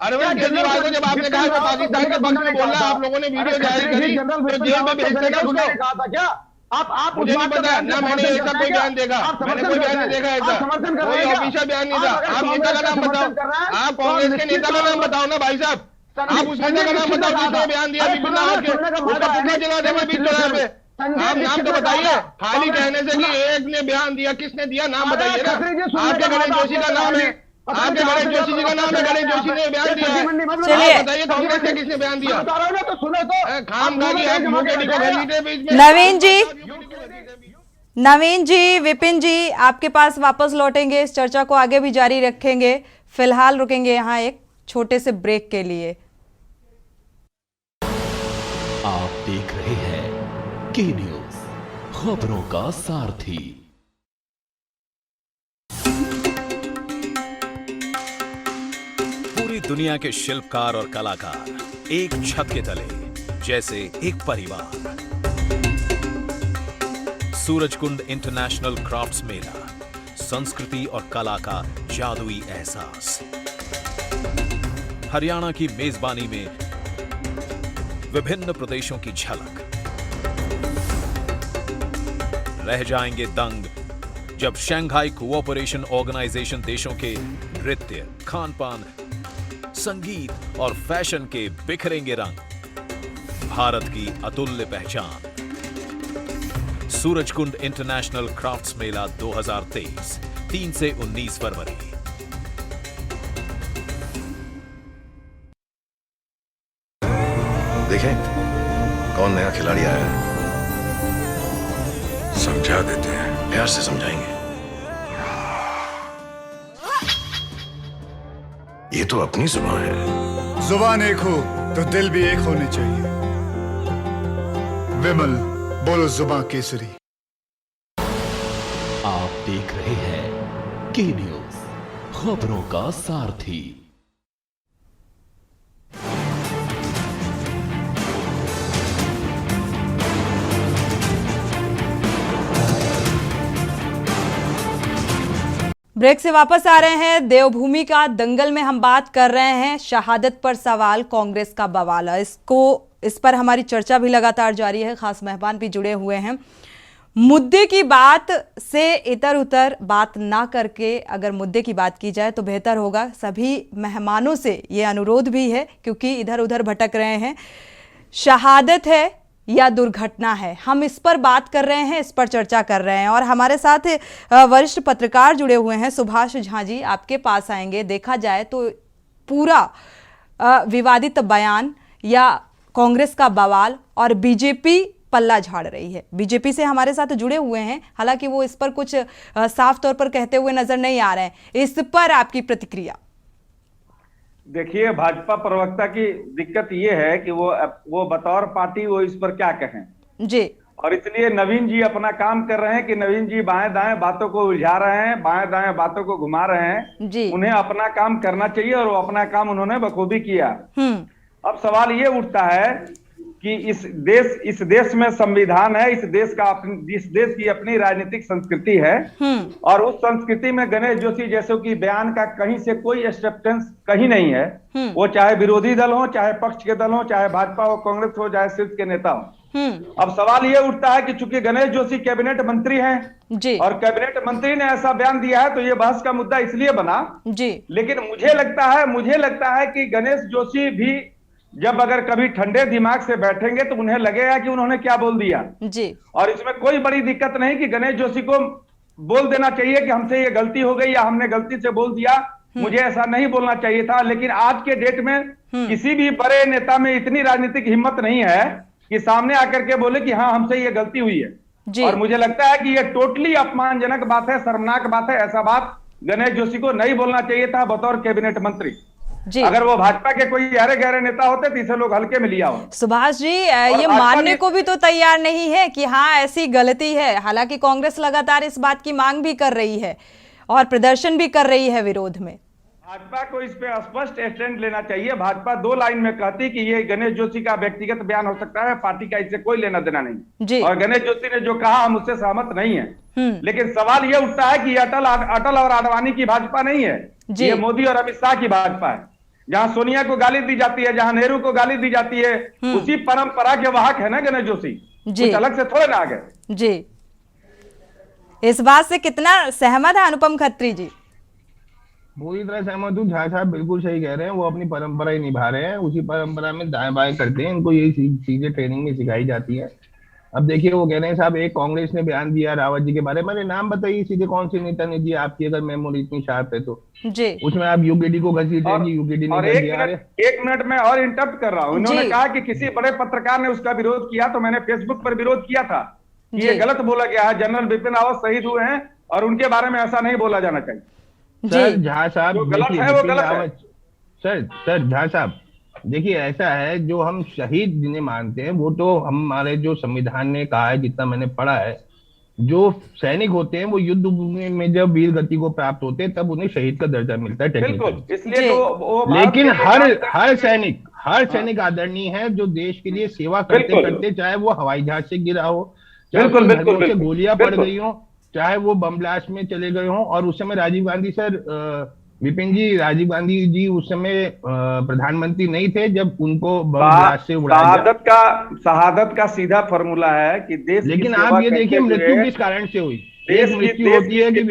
अरविंद केजरीवाल को जब आपने कहा पाकिस्तान के पक्ष में बोलना, आप लोगों ने वीडियो जारी करी तो जेल में भेज देगा उसको। था क्या आप मुझे नहीं पता ना, मैंने ऐसा कोई बयान देखा, मैंने कोई बयान नहीं देखा ऐसा, कोई ऑफिशियल बयान नहीं था। आप नेता का नाम बताओ, आप कांग्रेस के नेता का नाम बताओ ना भाई साहब, आप उस नेता का नाम बताओ जिसने बयान दिया विपिन रावत के, उसका पुतला जला देंगे बीच चौराहे पे। आप नाम तो बताइए, खाली कहने से कि एक ने बयान दिया, किसने दिया नाम बताइए ना। आपके गणेश जोशी का नाम है, आपके गणेश जोशी जी का नाम है, गणेश जोशी ने बयान दिया है, चलिए बताइए कांग्रेस ने किसने बयान दिया। खाम खा की आप मोदी को भेज बीच में। नवीन जी, विपिन जी, आपके पास वापस लौटेंगे, इस चर्चा को आगे भी जारी रखेंगे। फिलहाल रुकेंगे यहाँ एक छोटे से ब्रेक के लिए। आप देख रहे हैं के न्यूज, खबरों का सारथी। पूरी दुनिया के शिल्पकार और कलाकार एक छत के तले जैसे एक परिवार। सूरजकुंड इंटरनेशनल क्राफ्ट्स मेला, संस्कृति और कला का जादुई एहसास। हरियाणा की मेजबानी में विभिन्न प्रदेशों की झलक। रह जाएंगे दंग जब शंघाई कोऑपरेशन ऑर्गेनाइजेशन देशों के नृत्य, खान पान, संगीत और फैशन के बिखरेंगे रंग। भारत की अतुल्य पहचान। सूरजकुंड इंटरनेशनल क्राफ्ट्स मेला 2023, 3 से 19 फरवरी। देखें कौन नया खिलाड़ी आया है, समझा देते हैं, प्यार से समझाएंगे। ये तो अपनी जुबान है। जुबान एक हो तो दिल भी एक होने चाहिए। विमल, बोलो जुबान केसरी। आप देख रहे हैं के न्यूज, खबरों का सारथी। ब्रेक से वापस आ रहे हैं। देवभूमि का दंगल में हम बात कर रहे हैं। शहादत पर सवाल, कांग्रेस का बवाल। इस पर हमारी चर्चा भी लगातार जारी है। खास मेहमान भी जुड़े हुए हैं। मुद्दे की बात से इधर उधर बात ना करके अगर मुद्दे की बात की जाए तो बेहतर होगा। सभी मेहमानों से ये अनुरोध भी है, क्योंकि इधर उधर भटक रहे हैं। शहादत है या दुर्घटना है, हम इस पर बात कर रहे हैं, इस पर चर्चा कर रहे हैं। और हमारे साथ वरिष्ठ पत्रकार जुड़े हुए हैं। सुभाष झा जी, आपके पास आएंगे। देखा जाए तो पूरा विवादित बयान या कांग्रेस का बवाल और बीजेपी पल्ला झाड़ रही है। बीजेपी से हमारे साथ जुड़े हुए हैं, हालांकि वो इस पर कुछ साफ तौर पर कहते हुए नजर नहीं आ रहे हैं। इस पर आपकी प्रतिक्रिया? देखिए, भाजपा प्रवक्ता की दिक्कत ये है कि वो बतौर पार्टी वो इस पर क्या कहें जी। और इसलिए नवीन जी अपना काम कर रहे हैं कि नवीन जी बाएं दाएं बातों को उलझा रहे हैं, बाएं दाएं बातों को घुमा रहे हैं जी। उन्हें अपना काम करना चाहिए और वो अपना काम उन्होंने बखूबी किया। अब सवाल ये उठता है कि इस देश में संविधान है, इस देश की अपनी राजनीतिक संस्कृति है और उस संस्कृति में गणेश जोशी जैसे कि बयान का कहीं से कोई एक्सेप्टेंस कहीं नहीं है। वो चाहे विरोधी दल हो, चाहे पक्ष के दल हो, चाहे भाजपा हो, कांग्रेस हो, चाहे शीर्ष के नेता हो। अब सवाल ये उठता है कि चूंकि गणेश जोशी कैबिनेट मंत्री हैं जी, और कैबिनेट मंत्री ने ऐसा बयान दिया है तो ये बहस का मुद्दा इसलिए बना जी। लेकिन मुझे लगता है कि गणेश जोशी भी जब अगर कभी ठंडे दिमाग से बैठेंगे तो उन्हें लगेगा कि उन्होंने क्या बोल दिया जी। और इसमें कोई बड़ी दिक्कत नहीं कि गणेश जोशी को बोल देना चाहिए कि हमसे ये गलती हो गई या हमने गलती से बोल दिया, मुझे ऐसा नहीं बोलना चाहिए था। लेकिन आज के डेट में किसी भी बड़े नेता में इतनी राजनीतिक हिम्मत नहीं है कि सामने आकर के बोले कि हाँ हमसे ये गलती हुई है। और मुझे लगता है कि ये टोटली अपमानजनक बात है, शर्मनाक बात है। ऐसा बात गणेश जोशी को नहीं बोलना चाहिए था बतौर कैबिनेट मंत्री जी। अगर वो भाजपा के कोई गहरे नेता होते तो इसे लोग हल्के में लिया हो। सुभाष जी, ये मानने को भी तो तैयार नहीं है कि हाँ ऐसी गलती है। हालांकि कांग्रेस लगातार इस बात की मांग भी कर रही है और प्रदर्शन भी कर रही है विरोध में। भाजपा को इस पे स्पष्ट स्टैंड लेना चाहिए। भाजपा 2 लाइन में कहती कि ये गणेश जोशी का व्यक्तिगत बयान हो सकता है, पार्टी का इससे कोई लेना देना नहीं जी। और गणेश जोशी ने जो कहा हम उससे सहमत नहीं है। लेकिन सवाल ये उठता है कि अटल और आडवाणी की भाजपा नहीं है, ये मोदी और अमित शाह की भाजपा है। जहां सोनिया को गाली दी जाती है, जहां नेहरू को गाली दी जाती है, उसी परंपरा के वाहक है ना गणेश जोशी। जी, कुछ अलग से थोड़े ना आ गए। जी, इस बात से कितना सहमत है अनुपम खत्री जी? पूरी तरह सहमत हूँ। झा साहब बिल्कुल सही कह रहे हैं, वो अपनी परंपरा ही निभा रहे हैं, उसी परंपरा में दाएं बाएं करते हैं, इनको यही चीजें ट्रेनिंग में सिखाई जाती है। अब देखिए वो कह रहे हैं साहब, एक कांग्रेस ने बयान दिया रावत जी के बारे में, नाम बताइए सीधे कौन सी नेता ने दिया आपकी, अगर मेमोरी इतनी शार्प है तो जी, उसमें आप यूकेडी को घसीटेंगे, यूकेडी ने और कर दिया। एक मिनट में और इंटरप्ट कर रहा हूं। उन्होंने कहा कि किसी बड़े पत्रकार ने उसका विरोध किया, तो मैंने फेसबुक पर विरोध किया था कि ये गलत बोला गया है, जनरल बिपिन रावत शहीद हुए हैं और उनके बारे में ऐसा नहीं बोला जाना चाहिए। सर झा साहब जो गलत है वो गलत है। सर झा साहब देखिए, ऐसा है जो हम शहीद जिन्हें मानते हैं वो तो हमारे जो संविधान ने कहा है, जितना मैंने पढ़ा है, जो सैनिक होते हैं वो युद्ध भूमि में जब वीर गति को प्राप्त होते हैं तब उन्हें शहीद का दर्जा मिलता है टेक्निकली। इसलिए तो लेकिन हर सैनिक आदरणीय है जो देश के लिए सेवा करते करते, चाहे वो हवाई जहाज से गिरा हो, चाहे घरों से गोलियां पड़ गई हो, चाहे वो बम ब्लास्ट में चले गए हों। और उस समय राजीव गांधी जी उस समय प्रधानमंत्री नहीं थे जब उनको बम ब्लास्ट से उड़ाया गया। शहादत का सीधा फॉर्मूला है कि देश, लेकिन आप ये देखिए मृत्यु किस कारण से हुई। मृत्यु होती है कि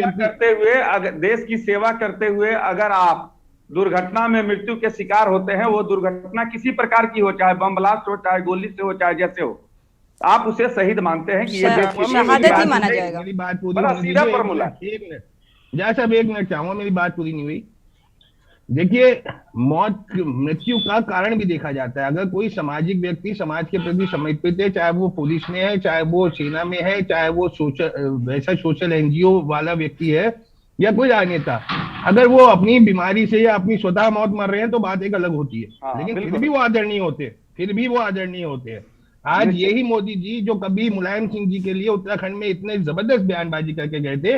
देश की सेवा करते हुए अगर आप दुर्घटना में मृत्यु के शिकार होते हैं, वो दुर्घटना किसी प्रकार की हो, चाहे बम ब्लास्ट हो, चाहे गोली से हो, चाहे जैसे हो, आप उसे शहीद मानते हैं कि ये शहादत ही माना जाएगा। मेरी बात पूरी, सीधा फॉर्मूला। एक मिनट जय साहब, एक मिनट चाहूंगा, मेरी बात पूरी नहीं हुई। देखिए मृत्यु का कारण भी देखा जाता है। अगर कोई सामाजिक व्यक्ति समाज के प्रति समर्पित है, चाहे वो पुलिस में है, चाहे वो सेना में है, चाहे वो सोशल एनजीओ वाला व्यक्ति है या कोई राजनेता, अगर वो अपनी बीमारी से या अपनी स्वतः मौत मर रहे हैं तो बात एक अलग होती है। लेकिन फिर भी वो आदरणीय होते हैं। आज यही मोदी जी जो कभी मुलायम सिंह जी के लिए उत्तराखंड में इतने जबरदस्त बयानबाजी करके गए थे,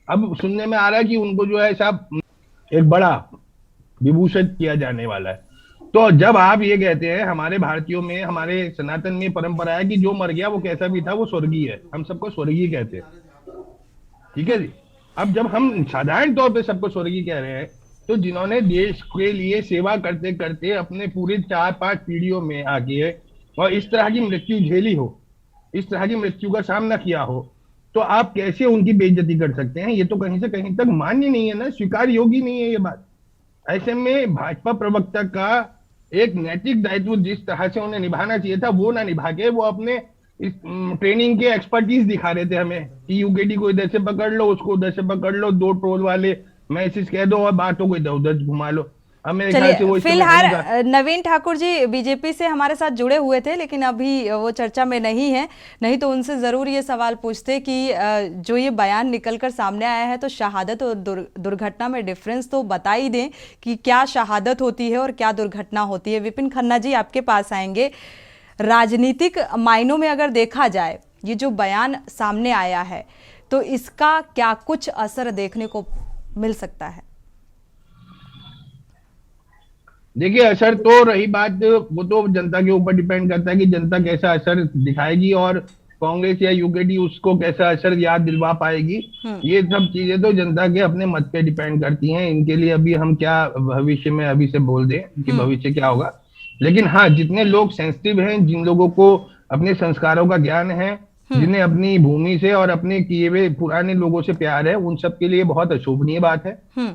अब सुनने में आ रहा है कि उनको जो है साहब एक बड़ा विभूषित किया जाने वाला है। तो जब आप ये कहते हैं, हमारे भारतीयों में, हमारे सनातन में परंपरा है कि जो मर गया वो कैसा भी था वो स्वर्गीय है, हम सबको स्वर्गीय कहते हैं, ठीक है जी। अब जब हम साधारण तौर पे सबको स्वर्गीय कह रहे हैं, तो जिन्होंने देश के लिए सेवा करते करते अपने पूरे 4-5 पीढ़ियों में आके और इस तरह की मृत्यु झेली हो, इस तरह की मृत्यु का सामना किया हो, तो आप कैसे उनकी बेइज्जती कर सकते हैं? ये तो कहीं से कहीं तक मान्य नहीं है ना, स्वीकार योग्य नहीं है ये बात। ऐसे में भाजपा प्रवक्ता का एक नैतिक दायित्व जिस तरह से उन्हें निभाना चाहिए था वो ना निभा के वो अपने इस ट्रेनिंग के एक्सपर्टीज दिखा रहे थे हमें कि यूकेडी को इधर से पकड़ लो, उसको उधर से पकड़ लो, 2 टोल वाले मैसेज कह दो और बातों को इधर उधर घुमा लो। चलिए, फिलहाल नवीन ठाकुर जी बीजेपी से हमारे साथ जुड़े हुए थे, लेकिन अभी वो चर्चा में नहीं है, नहीं तो उनसे जरूर ये सवाल पूछते कि जो ये बयान निकलकर सामने आया है, तो शहादत और दुर्घटना में डिफरेंस तो बता ही दें कि क्या शहादत होती है और क्या दुर्घटना होती है। विपिन खन्ना जी आपके पास आएंगे। राजनीतिक मायनों में अगर देखा जाए, ये जो बयान सामने आया है, तो इसका क्या कुछ असर देखने को मिल सकता है? देखिए असर तो रही बात, वो तो जनता के ऊपर डिपेंड करता है कि जनता कैसा असर दिखाएगी और कांग्रेस या यूकेडी उसको कैसा असर याद दिलवा पाएगी। ये सब चीजें तो जनता के अपने मत पे डिपेंड करती हैं। इनके लिए अभी हम क्या भविष्य में अभी से बोल दें कि भविष्य क्या होगा। लेकिन हाँ, जितने लोग सेंसिटिव हैं, जिन लोगों को अपने संस्कारों का ज्ञान है, जिन्हें अपनी भूमि से और अपने किए हुए पुराने लोगों से प्यार है, उन सब के लिए बहुत अशोभनीय बात है।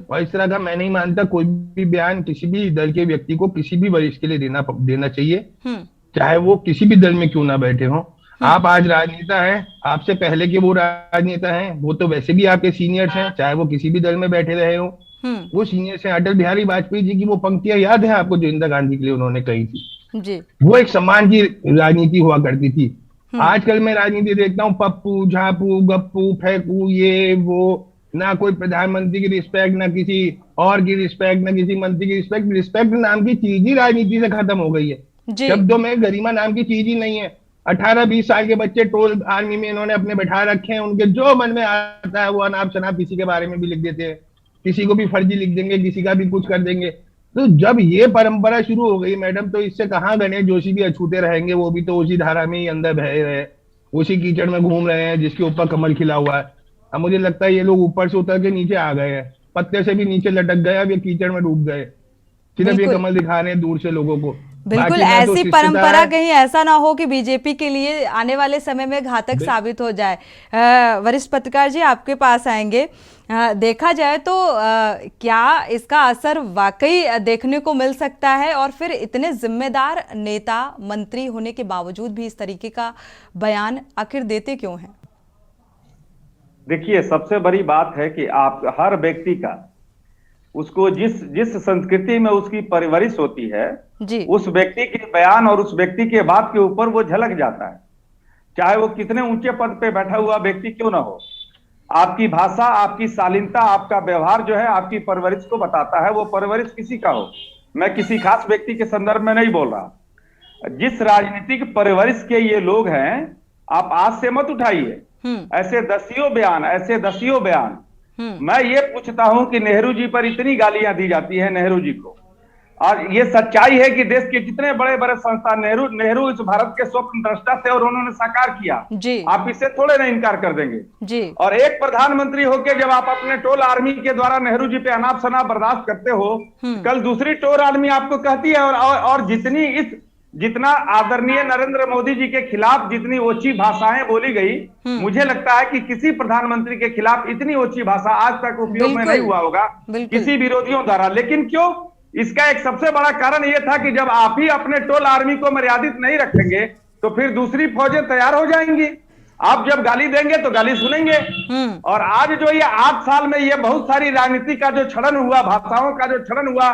और इस तरह का मैं नहीं मानता कोई भी बयान किसी भी दल के व्यक्ति को किसी भी वरिष्ठ के लिए देना चाहिए, चाहे वो किसी भी दल में क्यों ना बैठे हों। आप आज राजनेता हैं, आपसे पहले के वो राजनेता हैं, वो तो वैसे भी आपके सीनियर्स हैं, चाहे वो किसी भी दल में बैठे रहे हो। वो सीनियर्स हैं। अटल बिहारी वाजपेयी जी की वो पंक्तियां याद है आपको जो इंदिरा गांधी के लिए उन्होंने कही थी जी। वो एक सम्मान की राजनीति हुआ करती थी। आजकल मैं राजनीति देखता हूँ, पप्पू झापू गप्पू फेंकू, ये वो, ना कोई प्रधानमंत्री की रिस्पेक्ट, ना किसी और की रिस्पेक्ट, ना किसी मंत्री की रिस्पेक्ट। रिस्पेक्ट नाम की चीज ही राजनीति से खत्म हो गई है। शब्दों में गरिमा नाम की चीज ही नहीं है। 18-20 साल के बच्चे टोल आर्मी में इन्होंने अपने बैठा रखे हैं, उनके जो मन में आता है वो अनाप शनाप किसी के बारे में भी लिख देते हैं, किसी को भी फर्जी लिख देंगे, किसी का भी कुछ कर देंगे। तो जब ये परंपरा शुरू हो गई मैडम, तो इससे कहाँ गणेश जोशी भी अछूते रहेंगे? वो भी तो उसी धारा में ही अंदर बह रहे, उसी कीचड़ में घूम रहे हैं जिसके ऊपर कमल खिला हुआ है। अब मुझे लगता है ये लोग ऊपर से उतर के नीचे आ गए हैं, पत्ते से भी नीचे लटक गए, अब ये कीचड़ में डूब गए, सिर्फ ये कमल दिखा रहे हैं दूर से लोगों को। बिल्कुल ऐसी परंपरा कहीं ऐसा ना हो कि बीजेपी के लिए आने वाले समय में घातक साबित हो जाए। वरिष्ठ पत्रकार जी आपके पास आएंगे। देखा जाए तो क्या इसका असर वाकई देखने को मिल सकता है, और फिर इतने जिम्मेदार नेता मंत्री होने के बावजूद भी इस तरीके का बयान आखिर देते क्यों हैं? देखिए, सबसे बड़ी बात है कि आप हर व्यक्ति का उसको जिस संस्कृति में उसकी परवरिश होती है जी, उस व्यक्ति के बयान और उस व्यक्ति के बात के ऊपर वो झलक जाता है, चाहे वो कितने ऊंचे पद पे बैठा हुआ व्यक्ति क्यों ना हो। आपकी भाषा, आपकी शालीनता, आपका व्यवहार जो है आपकी परवरिश को बताता है। वो परवरिश किसी का हो, मैं किसी खास व्यक्ति के संदर्भ में नहीं बोल रहा। जिस राजनीतिक परवरिश के ये लोग हैं, आप आज से मत उठाइए ऐसे दसियों बयान। मैं ये पूछता हूं कि नेहरू जी पर इतनी गालियां दी जाती है, नेहरू जी को, और ये सच्चाई है कि देश के जितने बड़े बड़े संस्थान, नेहरू इस भारत के स्वप्न दृष्टा थे और उन्होंने साकार किया जी। आप इससे थोड़े ना इनकार कर देंगे जी। और एक प्रधानमंत्री होकर जब आप अपने टोल आर्मी के द्वारा नेहरू जी पे अनाप शनाप बर्दाश्त करते हो, कल दूसरी टोल आर्मी आपको कहती है और जितना आदरणीय नरेंद्र मोदी जी के खिलाफ जितनी ऊंची भाषाएं बोली गई, मुझे लगता है कि किसी प्रधानमंत्री के खिलाफ इतनी ऊंची भाषा आज तक उपयोग में नहीं हुआ होगा किसी विरोधियों द्वारा। लेकिन क्यों? इसका एक सबसे बड़ा कारण यह था कि जब आप ही अपने टोल आर्मी को मर्यादित नहीं रखेंगे तो फिर दूसरी फौजें तैयार हो जाएंगी। आप जब गाली देंगे तो गाली सुनेंगे। और आज जो ये 8 साल में ये बहुत सारी राजनीति का जो क्षरण हुआ, भाषाओं का जो क्षरण हुआ,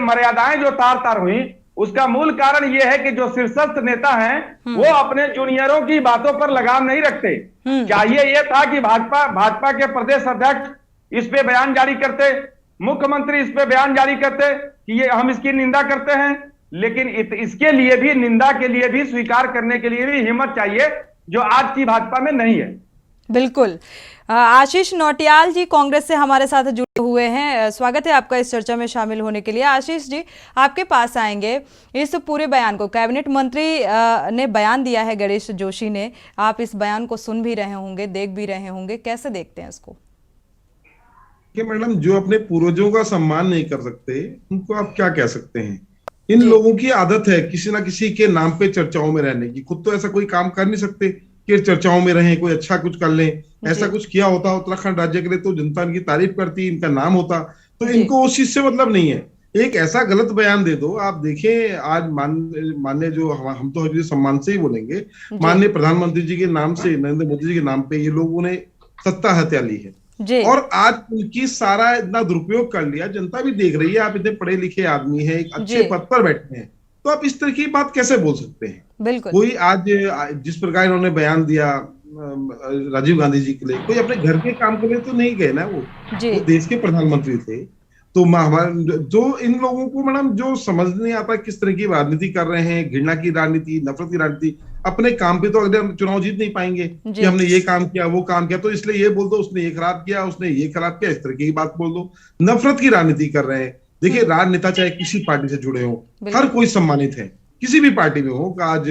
मर्यादाएं जो तार हुई, उसका मूल कारण यह है कि जो शीर्षस्थ नेता हैं वो अपने जूनियरों की बातों पर लगाम नहीं रखते। चाहिए यह था कि भाजपा के प्रदेश अध्यक्ष इस पे बयान जारी करते, मुख्यमंत्री इस पे बयान जारी करते कि ये हम इसकी निंदा करते हैं, लेकिन इसके लिए भी, निंदा के लिए भी, स्वीकार करने के लिए भी हिम्मत चाहिए, जो आज की भाजपा में नहीं है। बिल्कुल। आशीष नौटियाल जी कांग्रेस से हमारे साथ जुड़े हुए हैं। स्वागत है आपका इस चर्चा में शामिल होने के लिए। आशीष जी आपके पास आएंगे। इस पूरे बयान को कैबिनेट मंत्री ने बयान दिया है, गणेश जोशी ने, आप इस बयान को सुन भी रहे होंगे, देख भी रहे होंगे, कैसे देखते हैं इसको? मैडम, जो अपने पूर्वजों का सम्मान नहीं कर सकते उनको आप क्या कह सकते हैं? इन लोगों की आदत है किसी ना किसी के नाम पे चर्चाओं में रहने की। खुद तो ऐसा कोई काम कर नहीं सकते कि चर्चाओं में रहें, कोई अच्छा कुछ कर लें। ऐसा कुछ किया होता उत्तराखंड राज्य के लिए तो जनता इनकी तारीफ करती, इनका नाम होता, तो इनको उस चीज से मतलब नहीं है। एक ऐसा गलत बयान दे दो। आप देखें, आज माननीय जो हम तो सम्मान से ही बोलेंगे, माननीय प्रधानमंत्री जी के नाम से, नरेंद्र मोदी जी के नाम पे ये लोगों ने सत्ता हत्या ली है और आज उनकी सारा इतना दुरुपयोग कर लिया। जनता भी देख रही है, आप इतने पढ़े लिखे आदमी हैं, एक अच्छे पद पर बैठे हैं, तो आप इस तरह की बात कैसे बोल सकते हैं? बिल्कुल। कोई आज जिस प्रकार इन्होंने बयान दिया राजीव गांधी जी के लिए, कोई अपने घर के काम के लिए तो नहीं गए ना, वो देश के प्रधानमंत्री थे। तो जो इन लोगों को मैडम जो समझ नहीं आता किस तरह की राजनीति कर रहे हैं, घृणा की राजनीति, नफरत की राजनीति, अपने काम पे तो अगले चुनाव जीत नहीं पाएंगे कि हमने ये काम किया, वो काम किया, तो इसलिए ये बोल दो उसने ये खराब किया, उसने ये खराब किया, इस तरह की बात बोल दो। नफरत की राजनीति कर रहे हैं। देखिए, राजनेता चाहे किसी पार्टी से जुड़े हो, हर कोई सम्मानित है, किसी भी पार्टी में हो। आज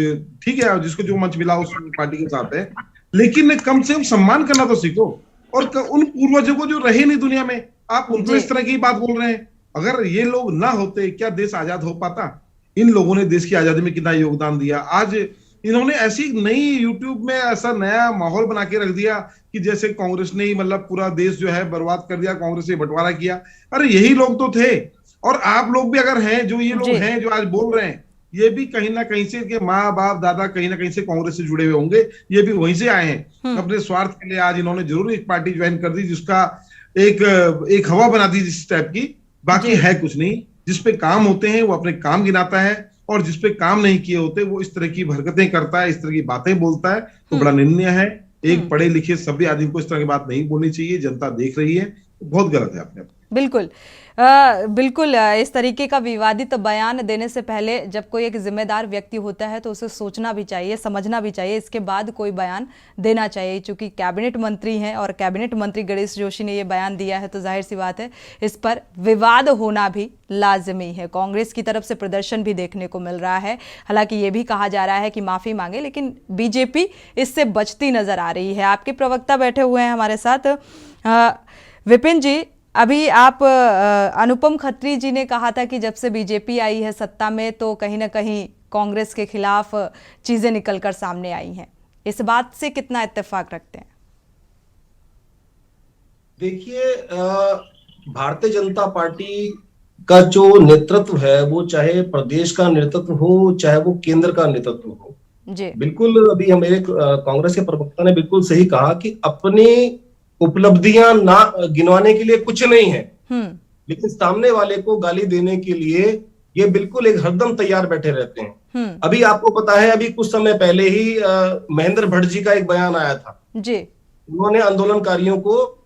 ठीक है, जिसको जो मंच मिला उस पार्टी के साथ है, लेकिन कम से कम सम्मान करना तो सीखो। और उन पूर्वजों को जो रहे नहीं दुनिया में, आप उनको इस तरह की बात बोल रहे हैं। अगर ये लोग ना होते, क्या देश आजाद हो पाता? इन लोगों ने देश की आजादी में कितना योगदान दिया। आज इन्होंने ऐसी नई यूट्यूब में ऐसा नया माहौल बना के रख दिया कि जैसे कांग्रेस ने ही मतलब पूरा देश जो है बर्बाद कर दिया, कांग्रेस से बंटवारा किया। अरे यही लोग तो थे। और आप लोग भी अगर हैं, जो ये लोग हैं जो आज बोल रहे हैं, ये भी कहीं ना कहीं से, इनके माँ बाप दादा कहीं ना कहीं से कांग्रेस से जुड़े हुए होंगे, ये भी वहीं से आए हैं। अपने स्वार्थ के लिए आज इन्होंने जरूर एक पार्टी ज्वाइन कर दी जिसका एक हवा बना दी जिस टाइप की, बाकी है कुछ नहीं। जिसपे काम होते हैं वो अपने काम गिनाता है, और जिसपे काम नहीं किए होते वो इस तरह की हरकतें करता है, इस तरह की बातें बोलता है, तो बड़ा निंदनीय है। एक पढ़े लिखे सभ्य आदमी को इस तरह की बात नहीं बोलनी चाहिए। जनता देख रही है, बहुत गलत है अपने। बिल्कुल बिल्कुल। इस तरीके का विवादित बयान देने से पहले जब कोई एक जिम्मेदार व्यक्ति होता है तो उसे सोचना भी चाहिए, समझना भी चाहिए, इसके बाद कोई बयान देना चाहिए। चूंकि कैबिनेट मंत्री हैं और कैबिनेट मंत्री गणेश जोशी ने ये बयान दिया है, तो जाहिर सी बात है इस पर विवाद होना भी लाजमी है। कांग्रेस की तरफ से प्रदर्शन भी देखने को मिल रहा है। हालांकि ये भी कहा जा रहा है कि माफी मांगे, लेकिन बीजेपी इससे बचती नजर आ रही है। आपके प्रवक्ता बैठे हुए हैं हमारे साथ, विपिन जी, अभी आप अनुपम खत्री जी ने कहा था कि जब से बीजेपी आई है सत्ता में तो कहीं ना कहीं कांग्रेस के खिलाफ चीजें निकलकर सामने आई हैं, इस बात से कितना इत्तेफाक रखते हैं? देखिए, भारतीय जनता पार्टी का जो नेतृत्व है वो चाहे प्रदेश का नेतृत्व हो चाहे वो केंद्र का नेतृत्व हो, जी बिल्कुल अभी हमारे कांग्रेस के प्रवक्ता ने बिल्कुल सही कहा कि अपनी उपलब्धियां ना गिनवाने के लिए कुछ नहीं है, लेकिन सामने वाले को गाली देने के लिए ये बिल्कुल एक हरदम तैयार बैठे रहते हैं। अभी आपको पता है, अभी कुछ समय पहले ही महेंद्र भट्ट जी का एक बयान आया था जी, उन्होंने आंदोलनकारियों को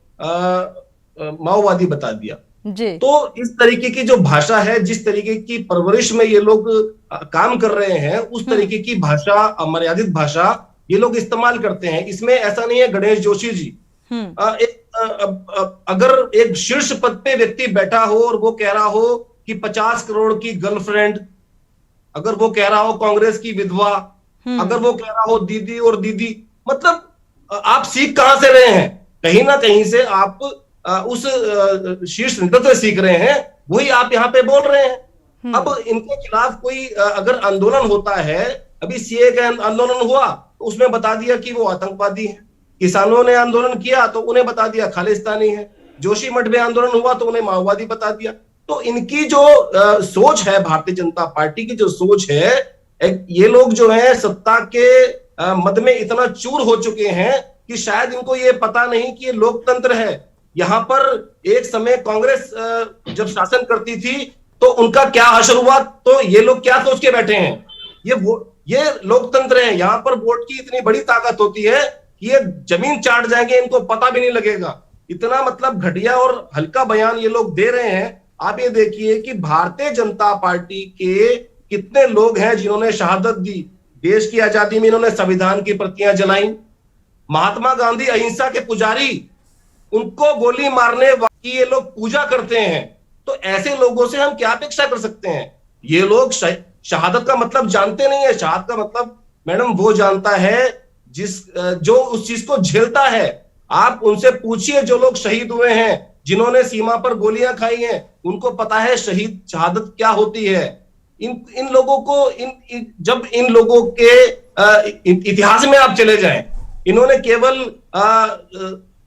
माओवादी बता दिया जी। तो इस तरीके की जो भाषा है, जिस तरीके की परवरिश में ये लोग काम कर रहे हैं, उस तरीके की भाषा, अमर्यादित भाषा ये लोग इस्तेमाल करते हैं। इसमें ऐसा नहीं है गणेश जोशी जी अगर एक शीर्ष पद पे व्यक्ति बैठा हो और वो कह रहा हो कि 50 करोड़ की गर्लफ्रेंड, अगर वो कह रहा हो कांग्रेस की विधवा, अगर वो कह रहा हो दीदी और दीदी, मतलब आप सीख कहां से रहे हैं? कहीं ना कहीं से आप उस शीर्ष नेतृत्व से सीख रहे हैं, वही आप यहाँ पे बोल रहे हैं। अब इनके खिलाफ कोई अगर आंदोलन होता है, अभी सीए का आंदोलन हुआ तो उसमें बता दिया कि वो आतंकवादी है, किसानों ने आंदोलन किया तो उन्हें बता दिया खालिस्तानी है, जोशी मठ में आंदोलन हुआ तो उन्हें माओवादी बता दिया। तो इनकी जो सोच है, भारतीय जनता पार्टी की जो सोच है, ये लोग जो है सत्ता के मद में इतना चूर हो चुके हैं कि शायद इनको ये पता नहीं कि ये लोकतंत्र है। यहाँ पर एक समय कांग्रेस जब शासन करती थी तो उनका क्या असर हुआ, तो ये लोग क्या सोच के बैठे हैं, ये लोकतंत्र है। यहाँ पर वोट की इतनी बड़ी ताकत होती है कि ये जमीन चाट जाएंगे, इनको पता भी नहीं लगेगा। इतना मतलब घटिया और हल्का बयान ये लोग दे रहे हैं। आप ये देखिए कि भारतीय जनता पार्टी के कितने लोग हैं जिन्होंने शहादत दी, देश की आजादी में इन्होंने संविधान की प्रतियां जलाई। महात्मा गांधी अहिंसा के पुजारी, उनको गोली मारने की ये लोग पूजा करते हैं। तो ऐसे लोगों से हम क्या अपेक्षा कर सकते हैं? ये लोग शहादत का मतलब जानते नहीं है। शहादत का मतलब मैडम वो जानता है जो उस चीज को झेलता है। आप उनसे पूछिए जो लोग शहीद हुए हैं, जिन्होंने सीमा पर गोलियां खाई हैं, उनको पता है शहादत क्या होती है। इन लोगों को जब इन लोगों के इतिहास में आप चले जाएं, इन्होंने केवल